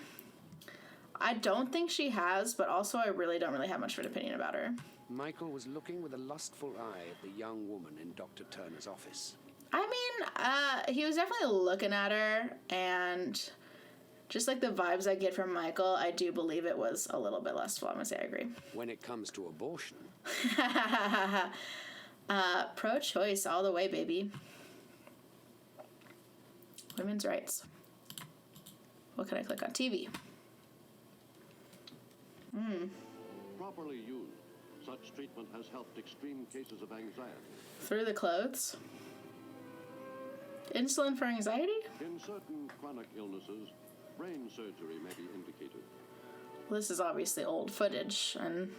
I don't think she has, but also I really don't really have much of an opinion about her. Michael was looking with a lustful eye at the young woman in Dr. Turner's office. I mean, he was definitely looking at her, and just like the vibes I get from Michael, I do believe it was a little bit lustful. I'm going to say I agree. When it comes to abortion. Pro-choice all the way, baby. Women's rights. What can I click on? TV. Properly used, such treatment has helped extreme cases of anxiety. Through the clothes. Insulin for anxiety? In certain chronic illnesses, brain surgery may be indicated. This is obviously old footage, and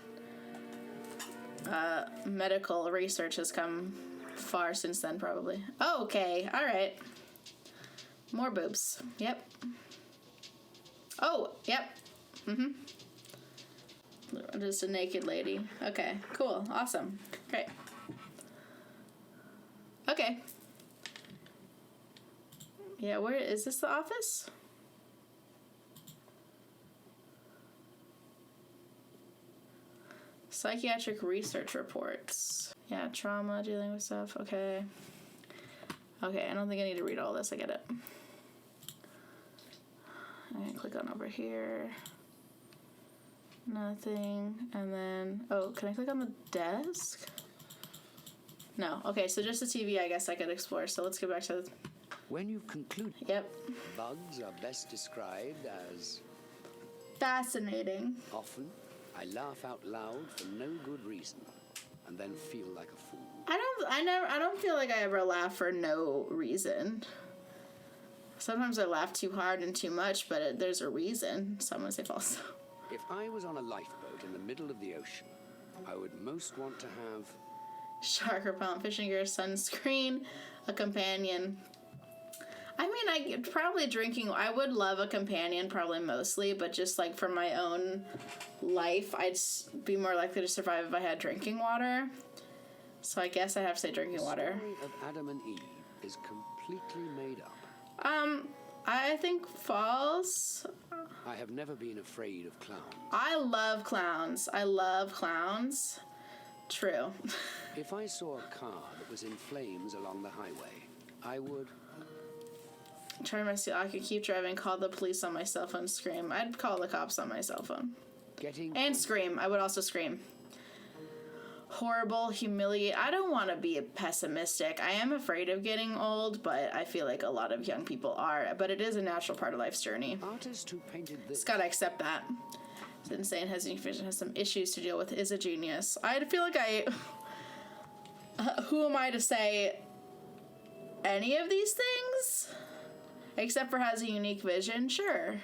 medical research has come far since then, probably. Oh, okay. All right. More boobs. Yep. Oh, yep. Just a naked lady. Okay, cool. Awesome. Great. Okay. Yeah, where is this, the office? Psychiatric research reports. Yeah, trauma, dealing with stuff. Okay. Okay, I don't think I need to read all this. I get it. I'm gonna click on over here. Nothing. And then, oh, can I click on the desk? No. Okay, so just the TV, I guess I could explore. So let's go back to the... When you've concluded... Yep. Bugs are best described as Fascinating. Often, I laugh out loud for no good reason, and then feel like a fool. I don't feel like I ever laugh for no reason. Sometimes I laugh too hard and too much, but there's a reason. Someone say false. If I was on a lifeboat in the middle of the ocean, I would most want to have Shark repellent, fishing gear, sunscreen, a companion. I mean, I would love a companion, probably mostly, but just like for my own life, I'd be more likely to survive if I had drinking water. So I guess I have to say drinking water. The story of Adam and Eve is completely made up. I think false. I have never been afraid of clowns. I love clowns. True. If I saw a car that was in flames along the highway, I would... I could keep driving, call the police on my cell phone, scream. I'd call the cops on my cell phone. And scream. I would also scream. Horrible, humiliate. I don't want to be pessimistic. I am afraid of getting old, but I feel like a lot of young people are. But it is a natural part of life's journey. Artist who painted this... Just gotta accept that. It's insane. Has some issues to deal with. Is a genius. I feel like who am I to say any of these things? Except for has a unique vision, sure.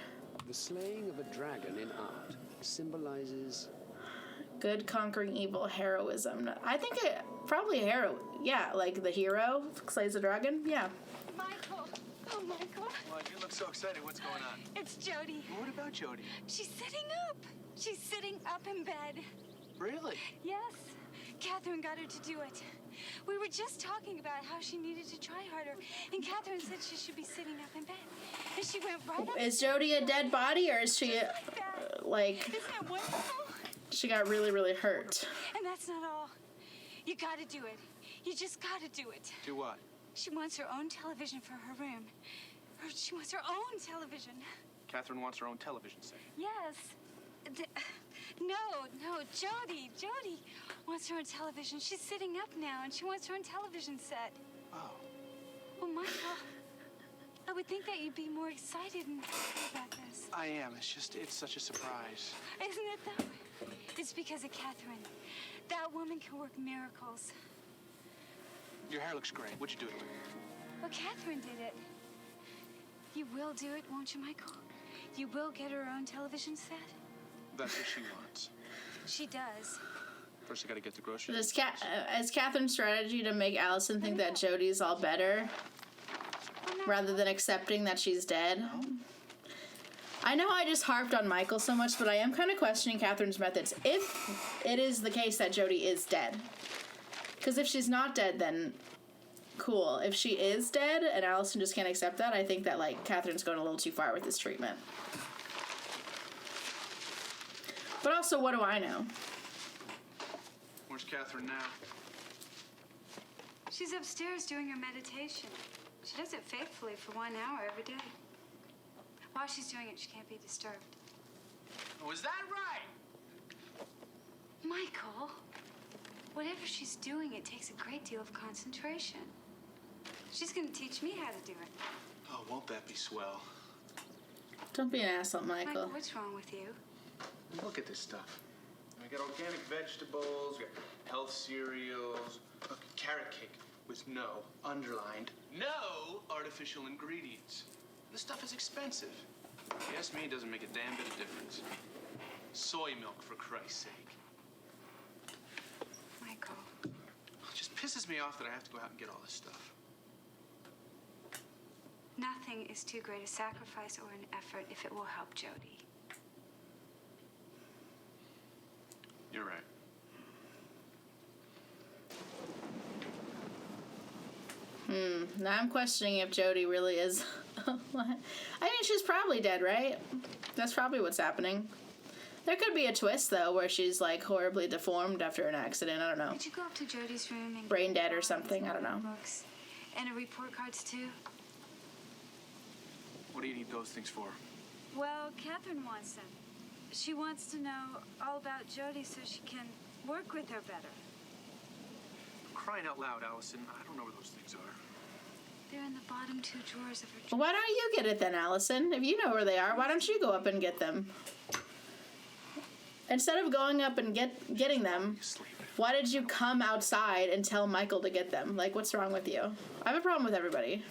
The slaying of a dragon in art symbolizes... Good conquering evil, heroism. I think it probably yeah, like the hero slays a dragon. Yeah. Michael. Oh, Michael. Well, you look so excited. What's going on? It's Jody. What about Jody? She's sitting up. She's sitting up in bed. Really? Yes. Catherine got her to do it. We were just talking about how she needed to try harder, and Catherine said she should be sitting up in bed. And she went right up. Is Jody a dead body, or is she like... Isn't that wonderful? She got really, really hurt. And that's not all. You gotta do it. You just gotta do it. Do what? She wants her own television for her room. She wants her own television. Catherine wants her own television set. Yes. No, Jody wants her own television. She's sitting up now, and she wants her own television set. Oh. Well, Michael, I would think that you'd be more excited and happy about this. I am. It's such a surprise. Isn't it, though? It's because of Catherine. That woman can work miracles. Your hair looks great. What'd you do to it? Well, Catherine did it. You will do it, won't you, Michael? You will get her own television set? That's what she wants. She does. First, I gotta get the groceries. Is Catherine's strategy to make Allison think that Jody's all better, rather than accepting that she's dead? I know I just harped on Michael so much, but I am kind of questioning Catherine's methods. If it is the case that Jody is dead. Because if she's not dead, then cool. If she is dead and Allison just can't accept that, I think that, like, Catherine's going a little too far with this treatment. But also, what do I know? Where's Catherine now? She's upstairs doing her meditation. She does it faithfully for 1 hour every day. While she's doing it, she can't be disturbed. Oh, is that right? Michael, whatever she's doing, it takes a great deal of concentration. She's going to teach me how to do it. Oh, won't that be swell? Don't be an asshole, Michael. What's wrong with you? Look at this stuff. I got organic vegetables, got health cereals, a carrot cake with no, underlined, no artificial ingredients. This stuff is expensive. Yes, me, it doesn't make a damn bit of difference. Soy milk, for Christ's sake. Michael. It just pisses me off that I have to go out and get all this stuff. Nothing is too great a sacrifice or an effort if it will help Jody. You're right. Now I'm questioning if Jody really is... I mean, she's probably dead, right? That's probably what's happening. There could be a twist, though, where she's, like, horribly deformed after an accident. I don't know. Did you go up to Jody's room and... Brain dead or something. I don't know. Books and her report cards, too? What do you need those things for? Well, Catherine wants them. She wants to know all about Jody so she can work with her better. Crying out loud, Allison. I don't know where those things are. They're in the bottom 2 drawers of her Well, why don't you get it then, Allison? If you know where they are, why don't you go up and get them? Instead of going up and getting them, why did you come outside and tell Michael to get them? Like, what's wrong with you? I have a problem with everybody.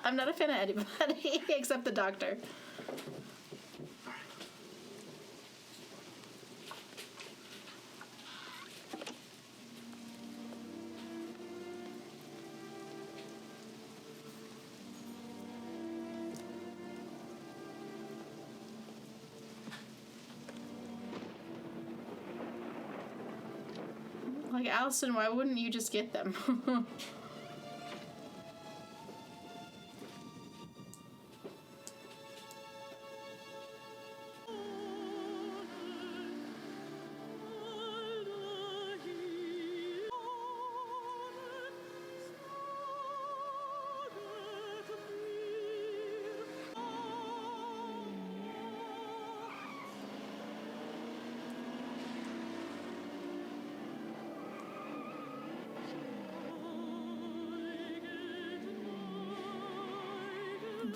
I'm not a fan of anybody except the doctor. Like, Allison, why wouldn't you just get them?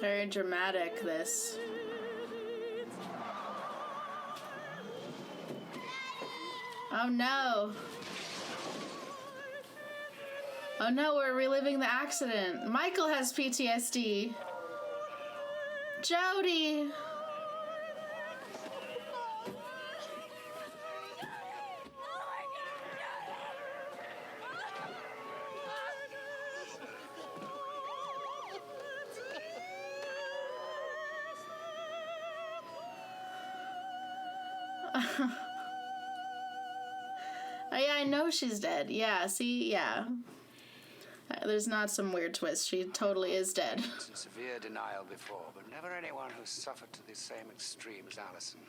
Very dramatic, this. Oh no. Oh no, we're reliving the accident. Michael has PTSD. Jody. Oh yeah, I know she's dead. Yeah, see, yeah. There's not some weird twist. She totally is dead. In severe denial before, but never anyone who suffered to the same extreme as Allison.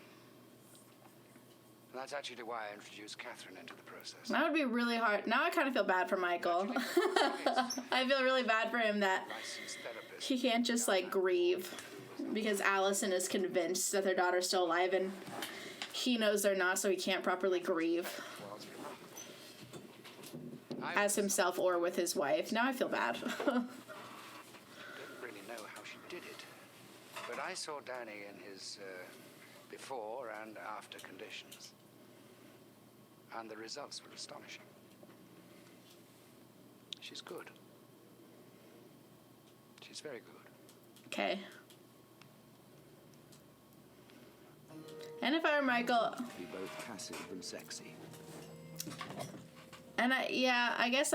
And that's actually why I introduced Catherine into the process. That would be really hard. Now I kind of feel bad for Michael. I feel really bad for him that he can't just, like, grieve because Allison is convinced that their daughter's still alive and he knows they're not, so he can't properly grieve as himself or with his wife. Now I feel bad. I don't really know how she did it, but I saw Danny in his before and after conditions, and the results were astonishing. She's good. She's very good. Okay. And if I were Michael... Be both passive and sexy. And I guess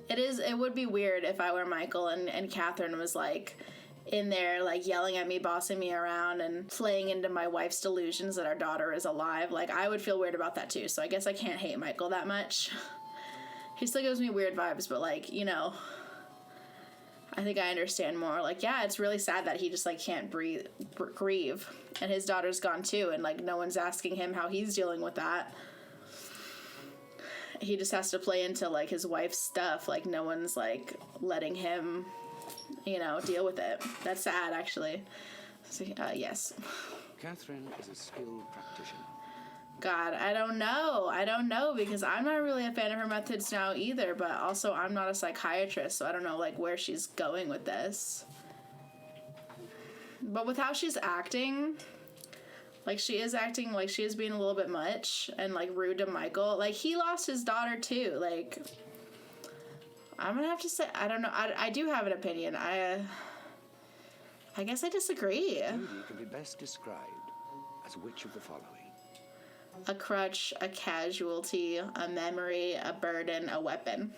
it would be weird if I were Michael and Catherine was, like, in there, like, yelling at me, bossing me around, and playing into my wife's delusions that our daughter is alive. Like, I would feel weird about that, too, so I guess I can't hate Michael that much. He still gives me weird vibes, but, like, you know, I think I understand more. Like, yeah, it's really sad that he just, like, can't grieve, and his daughter's gone, too, and, like, no one's asking him how he's dealing with that. He just has to play into, like, his wife's stuff. Like, no one's, like, letting him, you know, deal with it. That's sad, actually. So, yes. Catherine is a skilled practitioner. God, I don't know, because I'm not really a fan of her methods now either, but also I'm not a psychiatrist, so I don't know, like, where she's going with this. But with how she's acting... Like, she is acting like she is being a little bit much and, like, rude to Michael. Like, he lost his daughter, too. Like, I'm gonna have to say, I don't know. I do have an opinion. I guess I disagree. Judy can be best described as which of the following? A crutch, a casualty, a memory, a burden, a weapon.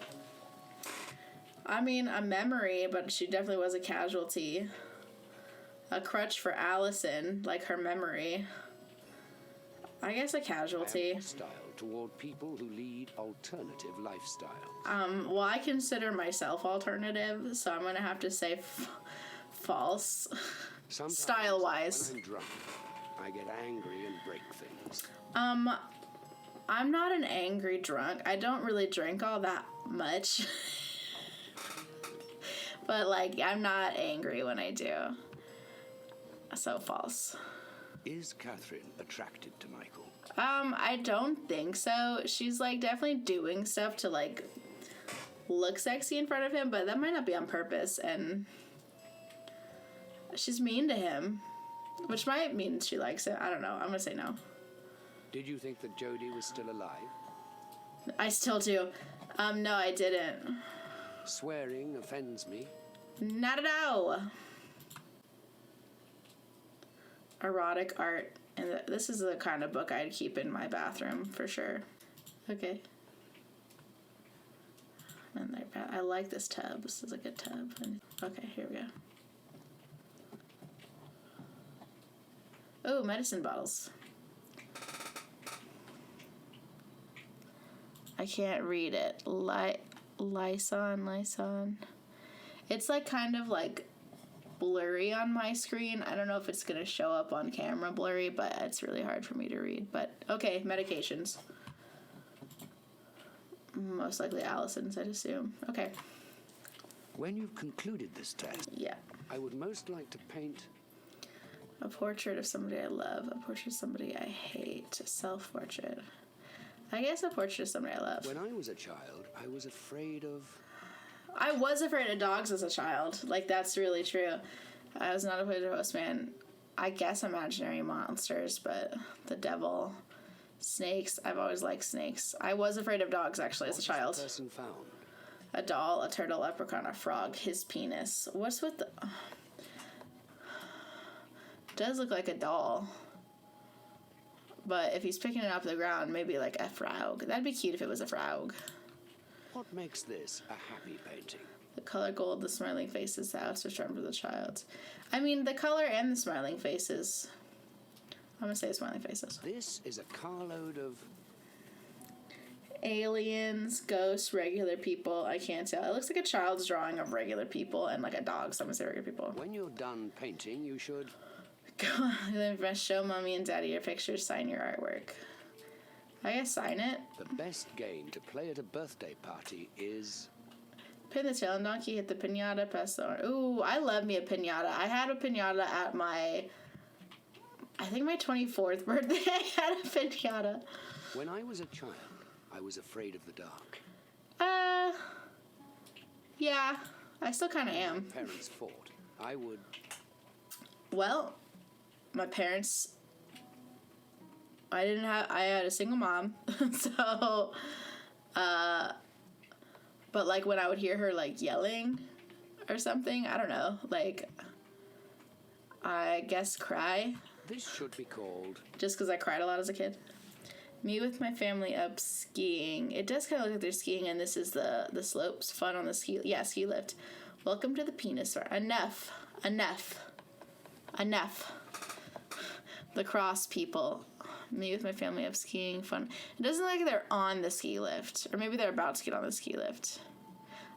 I mean, a memory, but she definitely was a casualty. A crutch for Allison, like her memory. I guess a casualty. Style toward people who lead alternative lifestyles. Well, I consider myself alternative, so I'm gonna have to say false. Style-wise. When I'm drunk, I get angry and break things. I'm not an angry drunk. I don't really drink all that much. But, like, I'm not angry when I do. So false. Is Catherine attracted to Michael? I don't think so. She's, like, definitely doing stuff to, like, look sexy in front of him, but that might not be on purpose, and she's mean to him. Which might mean she likes it. I don't know. I'm going to say no. Did you think that Jodie was still alive? I still do. No, I didn't. Swearing offends me. Not at all. Erotic art. And this is the kind of book I'd keep in my bathroom for sure. Okay. And I like this tub. This is a good tub. Okay, here we go. Oh, medicine bottles. I can't read it. Lyson. It's like kind of like blurry on my screen. I don't know if it's going to show up on camera blurry, but it's really hard for me to read. But okay, medications. Most likely Allison's, I'd assume. Okay. When you've concluded this test, yeah, I would most like to paint a portrait of somebody I love, a portrait of somebody I hate, a self-portrait. I guess a portrait of somebody I love. When I was a child, I was afraid of... I was afraid of dogs as a child. Like, that's really true. I was not afraid of Postman. I guess imaginary monsters, but the devil, snakes. I've always liked snakes. I was afraid of dogs, actually, as a child. The person found? A doll, a turtle, leprechaun, a frog, his penis. What's with the... Does look like a doll. But if he's picking it off the ground, maybe like a frog. That'd be cute if it was a frog. What makes this a happy painting? The color gold, the smiling faces, the house was charmed with a child. I mean, the color and the smiling faces. I'm gonna say smiling faces. This is a carload of... aliens, ghosts, regular people. I can't tell. It looks like a child's drawing of regular people and like a dog. So I'm gonna say regular people. When you're done painting, you should... Then show mommy and daddy your pictures, sign your artwork. I guess sign it. The best game to play at a birthday party is... Pin the tail and donkey, hit the piñata, pass the orange. Ooh, I love me a piñata. I had a piñata at my 24th birthday. I had a piñata. When I was a child, I was afraid of the dark. Yeah, I still kind of am. My parents fought. I would... Well, my parents... I had a single mom, so, but, like, when I would hear her, like, yelling or something, I don't know, like, I guess cry. This should be called... Just because I cried a lot as a kid. Me with my family up skiing. It does kind of look like they're skiing, and this is the slopes. Fun on the ski lift. Welcome to the penis store. Enough. The cross people. Me with my family up skiing. Fun. It doesn't look like they're on the ski lift. Or maybe they're about to get on the ski lift.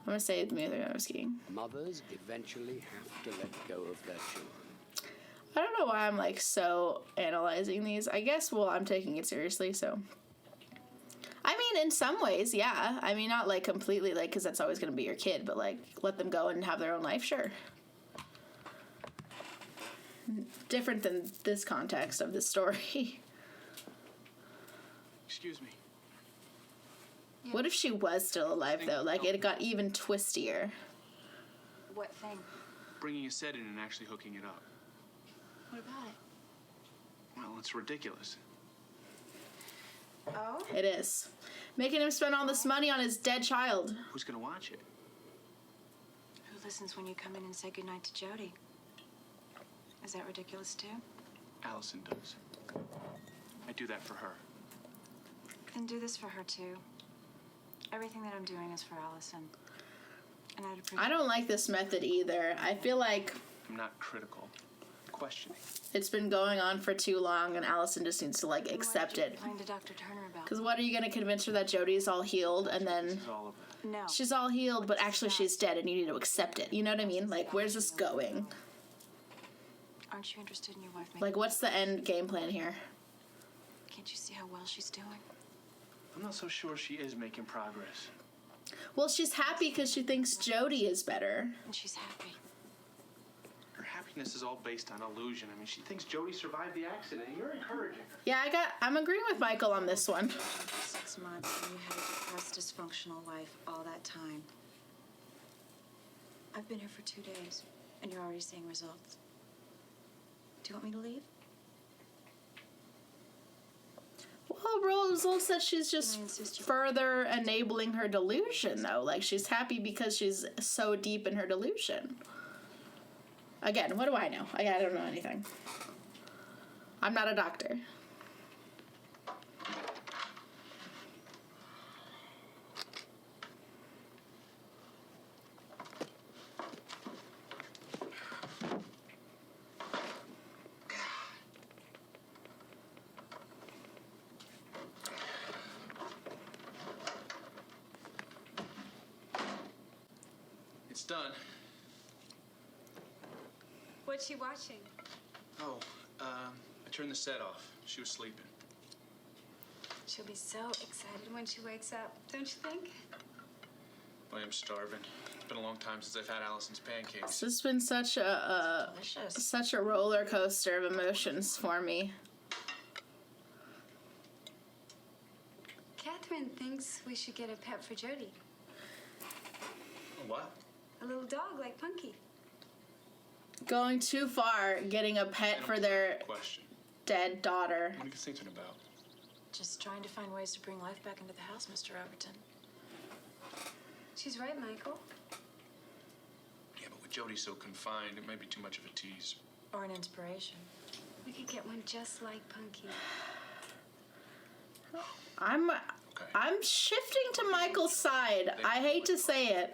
I'm going to say me with my family up skiing. Mothers eventually have to let go of their children. I don't know why I'm, like, so analyzing these. I guess, well, I'm taking it seriously, so. I mean, in some ways, yeah. I mean, not, like, completely, like, because that's always going to be your kid, but, like, let them go and have their own life, sure. Different than this context of this story. Excuse me. What if she was still alive, though? Like, it got even twistier. What thing? Bringing a set in and actually hooking it up. What about it? Well, it's ridiculous. Oh? It is. Making him spend all this money on his dead child. Who's gonna watch it? Who listens when you come in and say goodnight to Jody? Is that ridiculous, too? Allison does. I do that for her. Then do this for her, too. Everything that I'm doing is for Allison. And I'd appreciate... I don't like this method either. I feel like... I'm not critical. Questioning. It's been going on for too long, and Allison just needs to, like, accept it. Find to Dr. Turner about. Because what are you going to convince her that Jody's all healed, and then... This is all of it. No. She's all healed, but actually she's dead, and you need to accept it. You know what I mean? Like, where's this going? Aren't you interested in your wife making... Like, what's the end game plan here? Can't you see how well she's doing? I'm not so sure she is making progress. Well, she's happy because she thinks Jody is better. And she's happy. Her happiness is all based on illusion. I mean, she thinks Jody survived the accident. You're encouraging her. Yeah, I'm agreeing with Michael on this one. 6 months, and you had a depressed, dysfunctional life all that time. I've been here for 2 days, and you're already seeing results. Do you want me to leave? Well, Rose said she's just further enabling her delusion, though. Like, she's happy because she's so deep in her delusion. Again, what do I know? I don't know anything. I'm not a doctor. It's done. What's she watching? Oh, I turned the set off. She was sleeping. She'll be so excited when she wakes up, don't you think? Boy, I'm starving. It's been a long time since I've had Allison's pancakes. This has been such a roller coaster of emotions for me. Catherine thinks we should get a pet for Jody. A what? A little dog like Punky. Going too far, getting a pet for their Question. dead daughter. What are you thinking about? Just trying to find ways to bring life back into the house, Mr. Overton. She's right, Michael. Yeah, but with Jody so confined, it might be too much of a tease. Or an inspiration. We could get one just like Punky. I'm shifting to Michael's side. I hate to say it.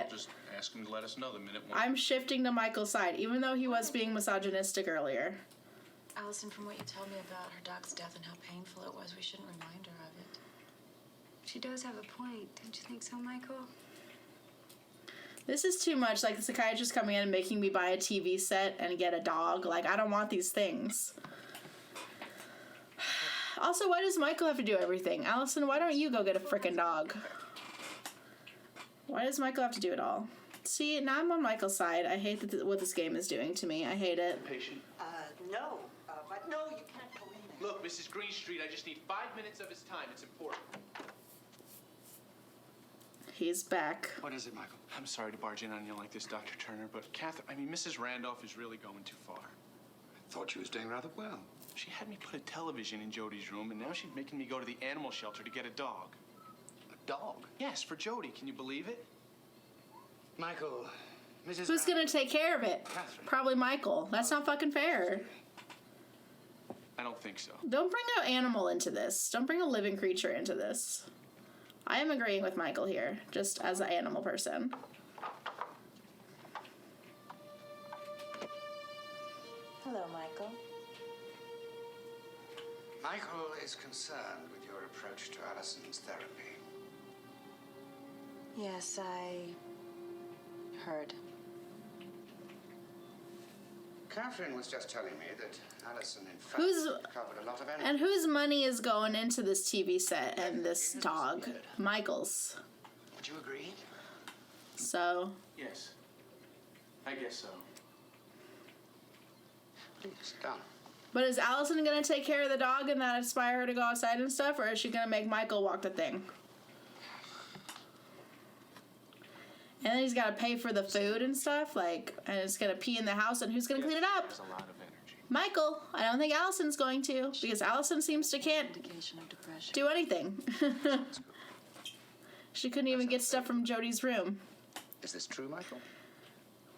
Just ask him to let us know the minute one. I'm shifting to Michael's side, even though he was being misogynistic earlier. Allison, from what you told me about her dog's death and how painful it was, we shouldn't remind her of it. She does have a point, don't you think so, Michael? This is too much. Like, the psychiatrist coming in and making me buy a TV set and get a dog. Like, I don't want these things. Also, why does Michael have to do everything? Allison, why don't you go get a frickin' dog? Why does Michael have to do it all? See, now I'm on Michael's side. I hate what this game is doing to me. I hate it. Patient. No. But no, you can't go in there. Look, Mrs. Greenstreet, I just need 5 minutes of his time. It's important. He's back. What is it, Michael? I'm sorry to barge in on you like this, Dr. Turner, but Mrs. Randolph is really going too far. I thought she was doing rather well. She had me put a television in Jody's room, and now she's making me go to the animal shelter to get a dog. A dog? Yes, for Jody. Can you believe it? Michael, Mrs. Who's gonna take care of it? Catherine. Probably Michael. That's not fucking fair. I don't think so. Don't bring an animal into this. Don't bring a living creature into this. I am agreeing with Michael here, just as an animal person. Hello, Michael. Michael is concerned with your approach to Allison's therapy. Yes, I heard. Catherine was just telling me that Allison, in fact, Who's- covered a lot of energy. And whose money is going into this TV set and this dog? Michael's. Would you agree? So, Yes. I guess so. Please, done. but is Allison gonna take care of the dog and that inspire her to go outside and stuff, or is she gonna make Michael walk the thing? And then he's gotta pay for the food and stuff, like, and it's gonna pee in the house, and who's gonna clean it up? There's a lot of energy. Michael. I don't think Allison's going to, because Allison seems to can't Indication of depression. do anything. She couldn't even get stuff from Jody's room. Is this true, Michael?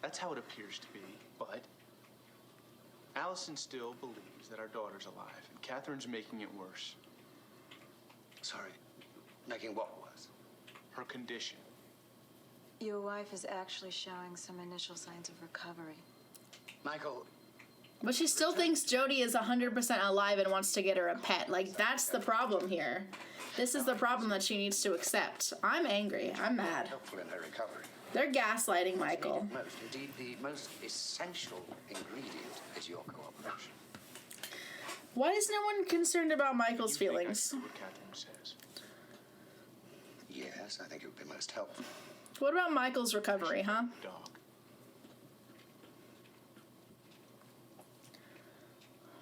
That's how it appears to be, but Allison still believes that our daughter's alive, and Catherine's making it worse. Sorry. Making what worse? Her condition. Your wife is actually showing some initial signs of recovery. Michael, But she still thinks Jody is 100% alive and wants to get her a pet. Like, that's the problem here. This is the problem that she needs to accept. I'm angry. I'm mad. helpful in her recovery. They're gaslighting Michael. Most, indeed, the most essential ingredient is your cooperation. Why is no one concerned about Michael's You think I feelings? can do what Catherine says? Yes, I think it would be most helpful. What about Michael's recovery, huh? Dog.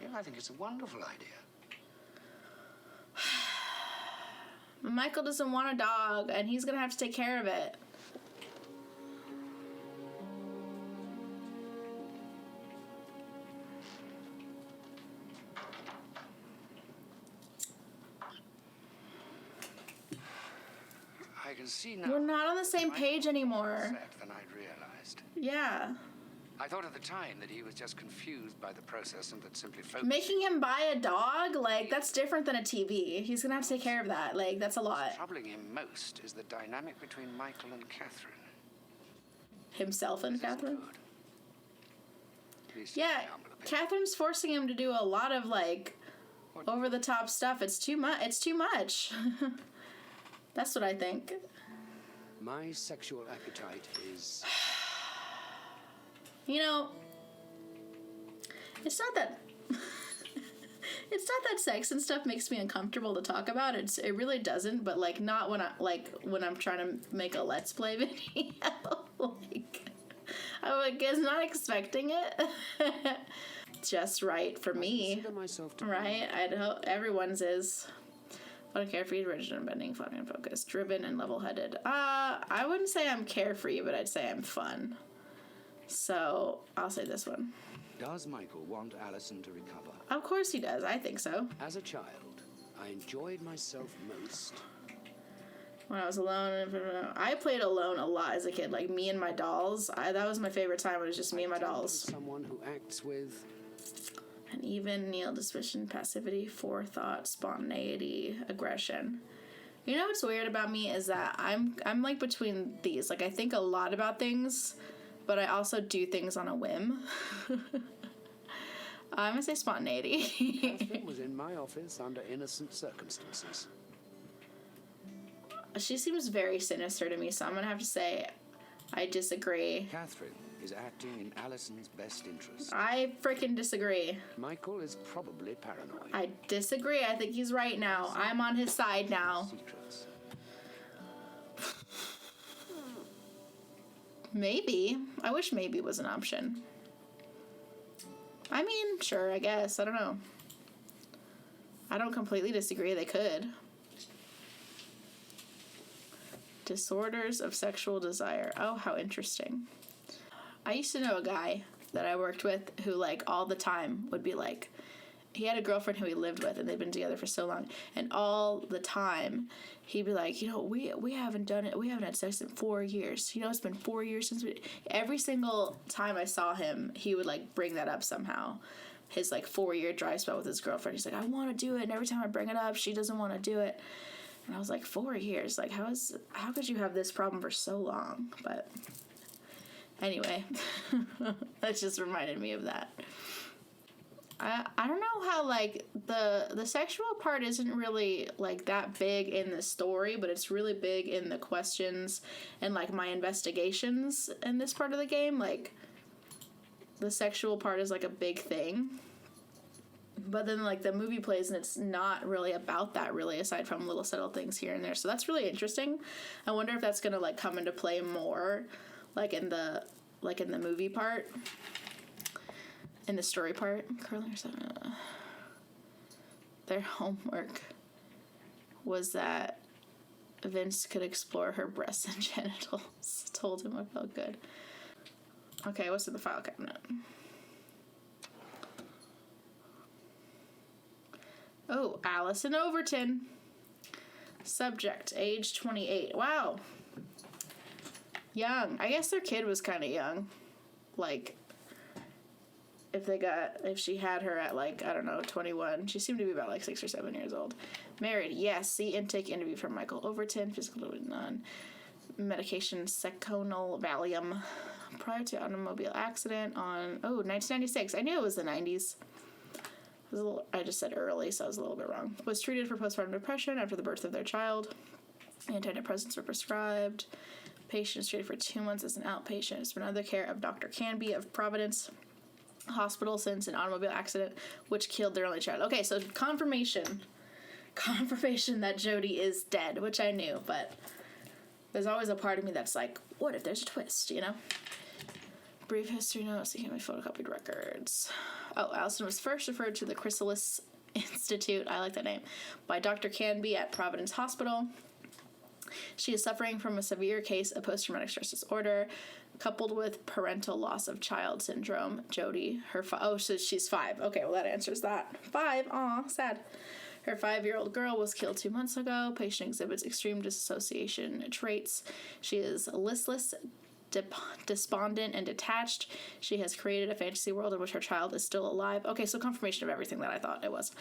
Yeah, I think it's a wonderful idea. Michael doesn't want a dog, and he's gonna have to take care of it. Because see now, We're not on the same page anymore. upset than I'd realized. Yeah. I thought at the time that he was just confused by the process and that simply focused. Making him buy a dog, like, that's different than a TV. He's gonna have to take care of that. Like, that's a lot. What's troubling him most is the dynamic between Michael and Catherine. Himself and Catherine? Good. At least Yeah, he's down with a bit. Catherine's forcing him to do a lot of, like, over-the-top stuff. It's too much. It's too much. That's what I think. My sexual appetite is... You know, it's not that... It's not that sex and stuff makes me uncomfortable to talk about. It really doesn't, but, like, not when I'm trying to make a Let's Play video. Like, I was not expecting it. Just right for me. Right? I'd hope everyone's is. Fun and carefree, rigid and bending, fun and focused, driven and level-headed. I wouldn't say I'm carefree, but I'd say I'm fun. So I'll say this one. Does Michael want Alison to recover? Of course he does. I think so. As a child, I enjoyed myself most when I was alone. I played alone a lot as a kid. Like, me and my dolls. That was my favorite time. It was just me and my dolls. Someone who acts with an even, yield, suspicion, passivity, forethought, spontaneity, aggression. You know what's weird about me is that I'm like between these. Like, I think a lot about things, but I also do things on a whim. I'm gonna say spontaneity. Catherine was in my office under innocent circumstances. She seems very sinister to me, so I'm gonna have to say I disagree. Catherine is acting in Alison's best interest. I freaking disagree. Michael is probably paranoid. I disagree. I think he's right now. I'm on his side now. Secrets. Maybe. I wish maybe was an option. I mean, sure, I guess. I don't know. I don't completely disagree. They could. Disorders of sexual desire. Oh, how interesting. I used to know a guy that I worked with who, like, all the time would be like, he had a girlfriend who he lived with, and they've been together for so long, and all the time he'd be like, you know, we haven't done it, we haven't had sex in 4 years. You know, it's been 4 years since we... Every single time I saw him, he would, like, bring that up somehow. His, like, 4-year dry spell with his girlfriend. He's like, I want to do it, and every time I bring it up, she doesn't want to do it. And I was like, 4 years? Like, how could you have this problem for so long? But anyway, that just reminded me of that. I don't know how, like, the sexual part isn't really, like, that big in the story, but it's really big in the questions and, like, my investigations in this part of the game. Like, the sexual part is, like, a big thing. But then, like, the movie plays and it's not really about that, really, aside from little subtle things here and there. So that's really interesting. I wonder if that's going to, like, come into play more, like, in the movie part. In the story part. Their homework was that Vince could explore her breasts and genitals. Told him I felt good. Okay, what's in the file cabinet? Oh, Alison Overton. Subject, age 28. Wow. Young. I guess their kid was kind of young. Like, if she had her at, like, I don't know, 21. She seemed to be about, like, 6 or 7 years old. Married, yes. See intake interview from Michael Overton. Physical none. Medication, Seconal Valium. Prior to automobile accident on, 1996. I knew it was the 90s. I just said early, so I was a little bit wrong. Was treated for postpartum depression after the birth of their child. Antidepressants were prescribed. Patient is treated for 2 months as an outpatient. Has been under the care of Dr. Canby of Providence Hospital since an automobile accident which killed their only child. Okay, so confirmation that Jody is dead, which I knew, but there's always a part of me that's like, what if there's a twist, you know? Brief history notes, he me photocopied records. Oh, Alison was first referred to the Chrysalis Institute, I like that name, by Dr. Canby at Providence Hospital. She is suffering from a severe case of post-traumatic stress disorder, coupled with parental loss of child syndrome. Jody, so she's 5. Okay, well that answers that. 5, aw, sad. Her 5-year-old girl was killed 2 months ago. Patient exhibits extreme dissociation traits. She is listless, despondent, and detached. She has created a fantasy world in which her child is still alive. Okay, so confirmation of everything that I thought it was.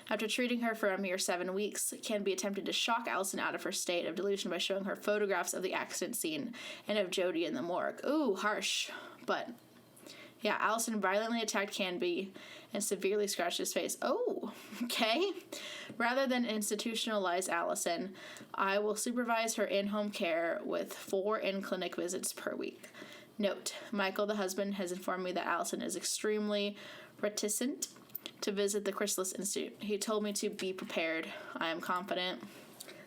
After treating her for a mere 7 weeks, Canby attempted to shock Allison out of her state of delusion by showing her photographs of the accident scene and of Jody in the morgue. Ooh, harsh. But yeah, Allison violently attacked Canby and severely scratched his face. Oh, okay. Rather than institutionalize Allison, I will supervise her in-home care with 4 in-clinic visits per week. Note, Michael, the husband, has informed me that Allison is extremely reticent to visit the Chrysalis Institute. He told me to be prepared. I am confident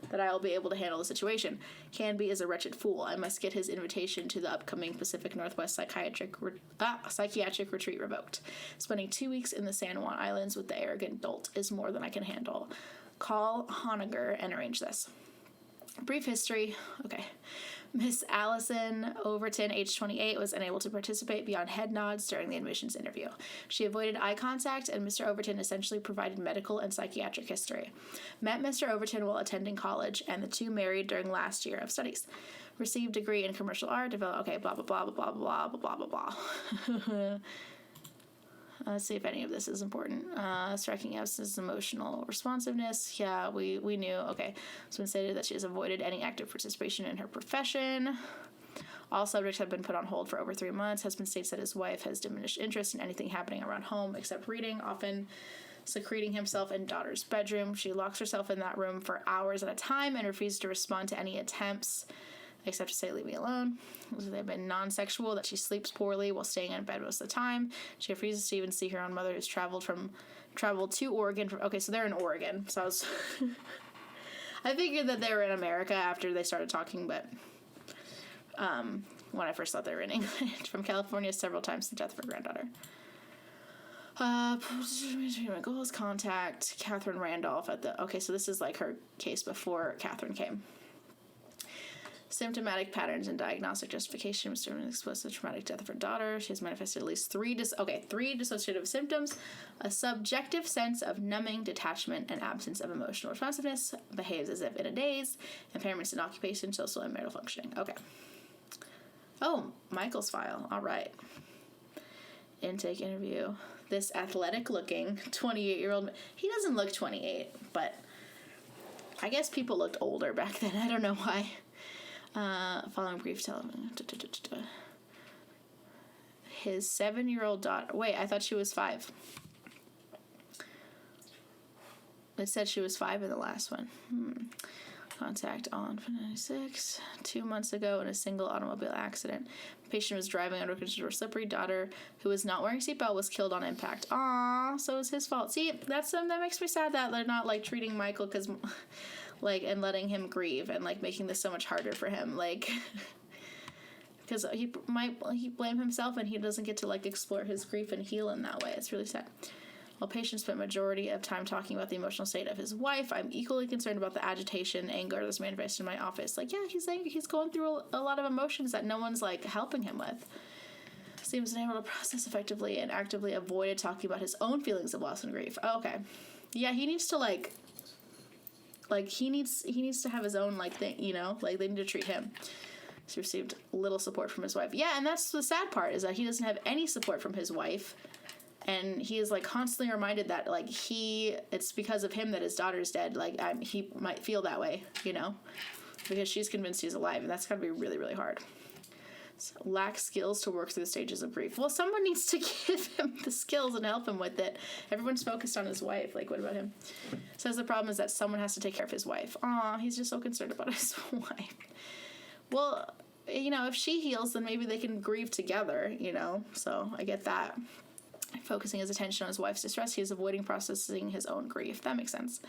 that I will be able to handle the situation. Canby is a wretched fool. I must get his invitation to the upcoming Pacific Northwest psychiatric retreat revoked. Spending 2 weeks in the San Juan Islands with the arrogant dolt is more than I can handle. Call Honegger and arrange this. Brief history. Okay. Miss Allison Overton, age 28, was unable to participate beyond head nods during the admissions interview. She avoided eye contact, and Mr. Overton essentially provided medical and psychiatric history. Met Mr. Overton while attending college, and the two married during last year of studies. Received degree in commercial art, developed, okay, blah, blah, blah, blah, blah, blah, blah, blah, blah. Let's see if any of this is important. Striking absence of emotional responsiveness. Yeah, we knew. Okay. It's been stated that she has avoided any active participation in her profession. All subjects have been put on hold for over 3 months. Husband states that his wife has diminished interest in anything happening around home except reading, often secreting himself in daughter's bedroom. She locks herself in that room for hours at a time and refuses to respond to any attempts except to say, leave me alone. They've been non-sexual, that she sleeps poorly while staying in bed most of the time. She refuses to even see her own mother, who's traveled to Oregon. Okay, so they're in Oregon. So I figured that they were in America after they started talking, but when I first thought they were in England. From California several times the death of her granddaughter. Goals, contact Catherine Randolph at the... Okay, so this is like her case before Catherine came. Symptomatic patterns and diagnostic justification. Mr. exposed to the traumatic death of her daughter. She has manifested at least three dissociative symptoms: a subjective sense of numbing, detachment, and absence of emotional responsiveness. Behaves as if in a daze. Impairments in occupation, social, and marital functioning. Okay. Oh, Michael's file. All right. Intake interview. This athletic-looking 28-year-old. He doesn't look 28, but I guess people looked older back then. I don't know why. Following brief television. His 7-year-old daughter. Wait, I thought she was 5. It said she was 5 in the last one. Contact on 96. 2 months ago in a single automobile accident. Patient was driving under control. Slippery daughter who was not wearing seatbelt was killed on impact. Aww, so it was his fault. See, that makes me sad that they're not like treating Michael because. And letting him grieve and, making this so much harder for him, because he blame himself and he doesn't get to, explore his grief and heal in that way. It's really sad. While patient spent majority of time talking about the emotional state of his wife, I'm equally concerned about the agitation, anger that's manifested in my office. He's going through a lot of emotions that no one's, helping him with. Seems unable to process effectively and actively avoided talking about his own feelings of loss and grief. Oh, okay. Yeah, he needs to, he needs to have his own thing, they need to treat him. He's received little support from his wife. Yeah, and that's the sad part, is that he doesn't have any support from his wife, and he is constantly reminded that it's because of him that his daughter's dead. He might feel that way, because she's convinced he's alive, and that's gotta be really, really hard. Lacks skills to work through the stages of grief. Well, someone needs to give him the skills and help him with it. Everyone's focused on his wife. What about him? Says the problem is that someone has to take care of his wife. Aw, he's just so concerned about his wife. Well, if she heals, then maybe they can grieve together, So I get that. Focusing his attention on his wife's distress, he is avoiding processing his own grief. That makes sense.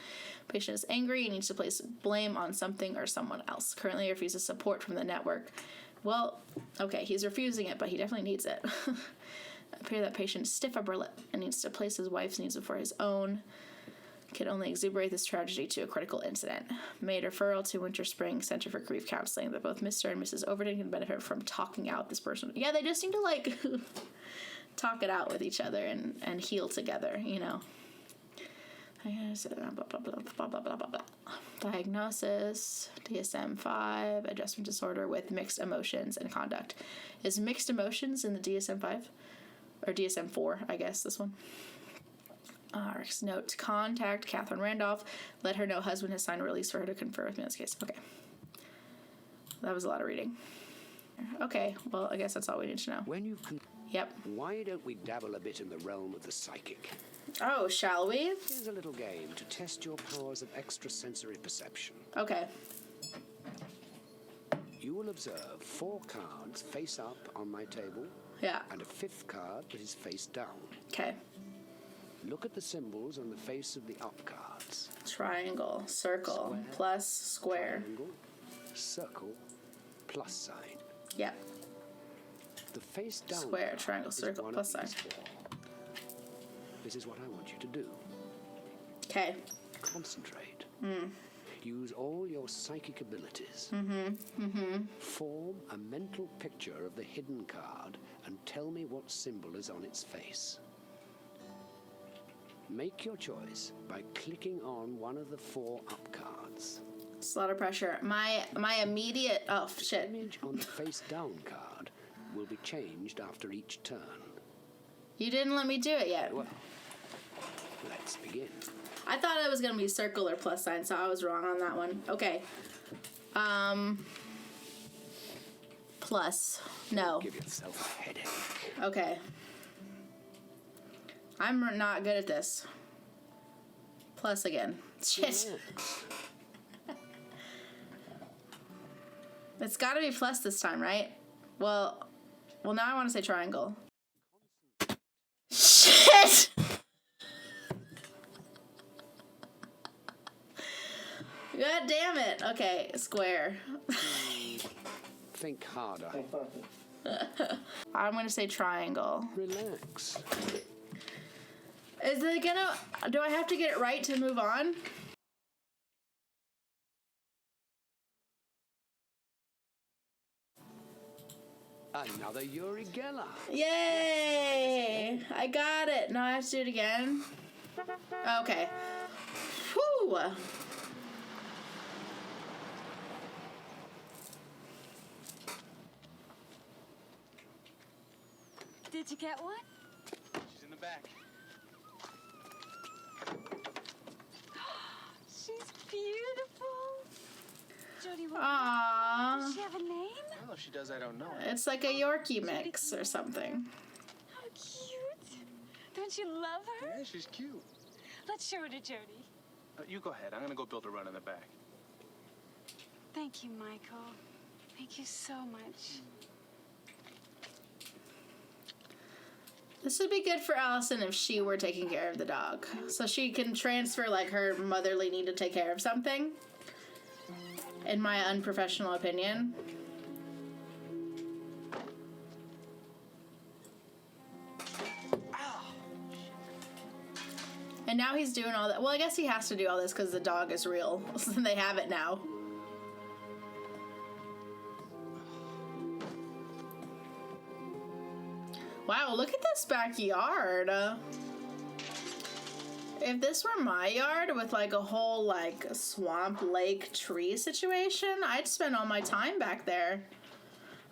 Patient is angry and needs to place blame on something or someone else. Currently refuses support from the network. Well, okay, he's refusing it, but he definitely needs it. Appear that patient stiff upper lip and needs to place his wife's needs before his own. Can only exuberate this tragedy to a critical incident. Made referral to Winter Spring Center for Grief Counseling that both Mr. and Mrs. Overton can benefit from talking out this person. Yeah, they just need to talk it out with each other and heal together, Blah, blah, blah, blah, blah, blah, blah, blah. Diagnosis, DSM-5, adjustment disorder with mixed emotions and conduct. Is mixed emotions in the DSM-5? Or DSM-4, I guess, this one. Rick's note, contact Catherine Randolph. Let her know husband has signed a release for her to confer with me in this case. Okay. That was a lot of reading. Okay, well, I guess that's all we need to know. When you Yep. Why don't we dabble a bit in the realm of the psychic? Oh, shall we? Here's a little game to test your powers of extrasensory perception. Okay. You will observe 4 cards face up on my table. Yeah. And a 5th card that is face down. Okay. Look at the symbols on the face of the up cards. Triangle, circle, Square, plus, square. Triangle, circle, plus sign. Yep. The face down Square, card triangle, is circle, one plus of sign. these 4. This is what I want you to do. Okay. Concentrate. Mm. Use all your psychic abilities. Form a mental picture of the hidden card and tell me what symbol is on its face. Make your choice by clicking on one of the 4 up cards. It's a lot of pressure. My immediate... Oh, shit. The image on the face down card will be changed after each turn. You didn't let me do it yet. Well, let's begin. I thought it was going to be circle or plus sign, so I was wrong on that one. Okay. Plus. No. Give yourself a headache. Okay. I'm not good at this. Plus again. Shit. It's got to be plus this time, right? Well, now I want to say triangle. Shit! God damn it. Okay, square. Think harder. I'm going to say triangle. Relax. Is it gonna... Do I have to get it right to move on? Another Uri Geller. Yay! I got it. Now I have to do it again. Okay. Whew! Did you get one? She's in the back. She's beautiful. Jody, Aww. does she have a name? I don't know if she does, I don't know. It's like a Yorkie mix or something. How cute. Don't you love her? Yeah, she's cute. Let's show her to Jody. You go ahead. I'm gonna go build a run in the back. Thank you, Michael. Thank you so much. This would be good for Allison if she were taking care of the dog. So she can transfer, like, her motherly need to take care of something. In my unprofessional opinion. And now he's doing all that. Well, I guess he has to do all this because the dog is real. They have it now. Wow, look at this backyard. If this were my yard with like a whole like swamp lake tree situation, I'd spend all my time back there.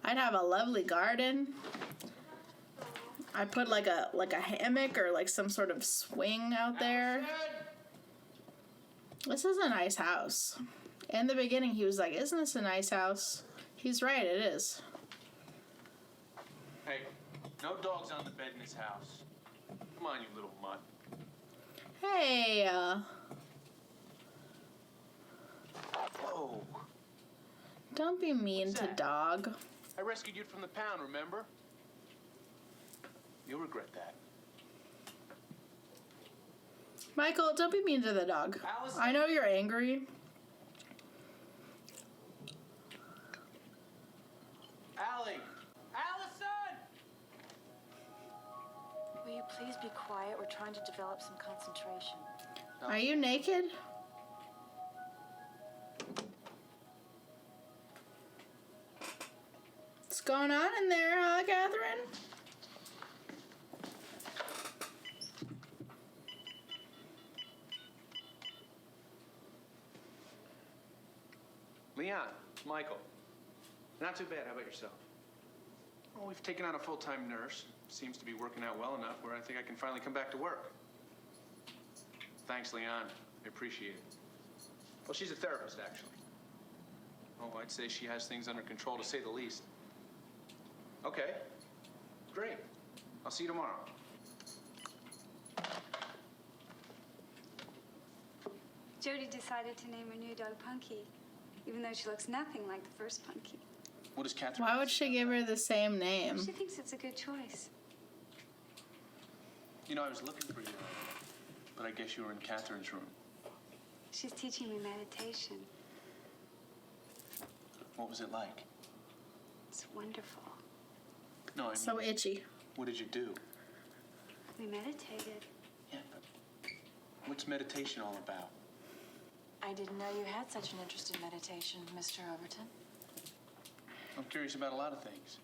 I'd have a lovely garden. I put like a hammock or like some sort of swing out there. This is a nice house. In the beginning, he was like, "Isn't this a nice house?" He's right, it is. Hey, no dogs on the bed in this house. Come on, you little mutt. Hey, Whoa. don't be mean What's to that? dog. I rescued you from the pound, remember? You'll regret that. Michael, don't be mean to the dog. Allison? I know you're angry. Allie! Allison! Will you please be quiet? We're trying to develop some concentration. Are you naked? What's going on in there, huh, Catherine? Michael. Not too bad. How about yourself? Well, we've taken on a full-time nurse. Seems to be working out well enough where I think I can finally come back to work. Thanks, Leon. I appreciate it. Well, she's a therapist, actually. Oh, I'd say she has things under control, to say the least. Okay. Great. I'll see you tomorrow. Jody decided to name her new dog Punky, even though she looks nothing like the first Punky. What does Catherine... Why would she give her the same name? She thinks it's a good choice. You know, I was looking for you, but I guess you were in Catherine's room. She's teaching me meditation. What was it like? It's wonderful. No, I mean... So itchy. What did you do? We meditated. Yeah, but what's meditation all about? I didn't know you had such an interest in meditation, Mr. Overton. I'm curious about a lot of things.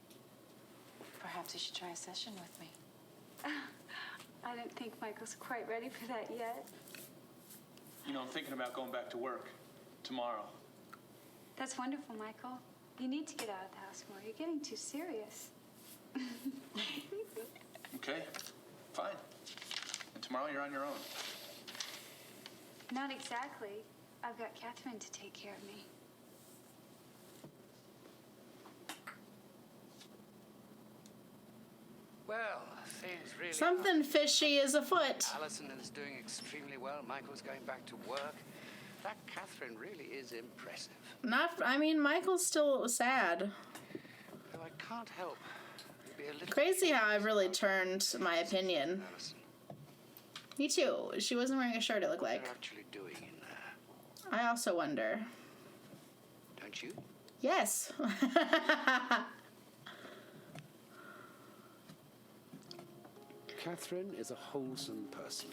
Perhaps you should try a session with me. I don't think Michael's quite ready for that yet. You know, I'm thinking about going back to work tomorrow. That's wonderful, Michael. You need to get out of the house more. You're getting too serious. Okay, fine. And tomorrow you're on your own. Not exactly. I've got Catherine to take care of me. Well, things really... Something fishy is afoot. Allison is doing extremely well. Michael's going back to work. That Catherine really is impressive. Michael's still sad. Though I can't help be a little... Crazy how I've really turned my opinion. Allison, Me too. She wasn't wearing a shirt, it looked what like. they're actually doing in there. I also wonder. Don't you? Yes. Catherine is a wholesome person.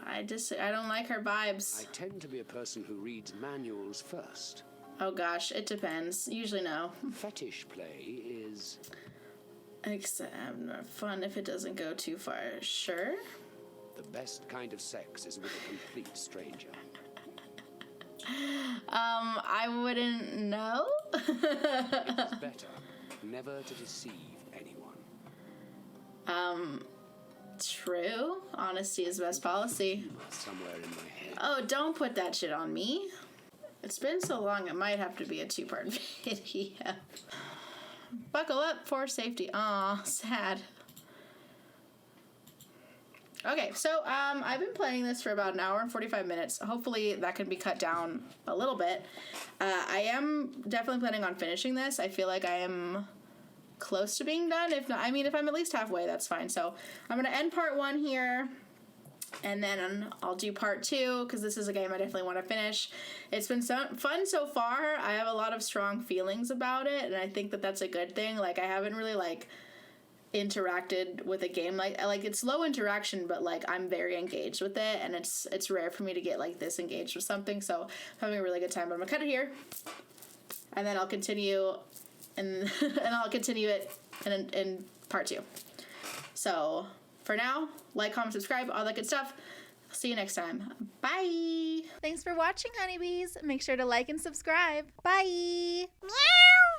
I don't like her vibes. I tend to be a person who reads manuals first. Oh gosh, it depends. Usually no. Fetish play is... Except fun if it doesn't go too far. Sure. The best kind of sex is with a complete stranger. I wouldn't know. It is better never to deceive anyone. True. Honesty is best policy. Somewhere in my head. Oh, don't put that shit on me. It's been so long, it might have to be a 2-part video. Buckle up for safety. Aw, sad. Okay, so I've been playing this for about an hour and 45 minutes. Hopefully that can be cut down a little bit. I am definitely planning on finishing this. I feel like I am close to being done. If not, if I'm at least halfway, that's fine. So I'm going to end part 1 here, and then I'll do part 2, because this is a game I definitely want to finish. It's been so fun so far. I have a lot of strong feelings about it, and I think that that's a good thing. Like, I haven't really, interacted with a game like it's low interaction, but I'm very engaged with it, and it's rare for me to get this engaged with something, so I'm having a really good time. But I'm gonna cut it here, and then I'll continue and I'll continue it in part 2. So for now, like, comment, subscribe, all that good stuff. See you next time. Bye. Thanks for watching, honeybees. Make sure to like and subscribe. Bye. Meow.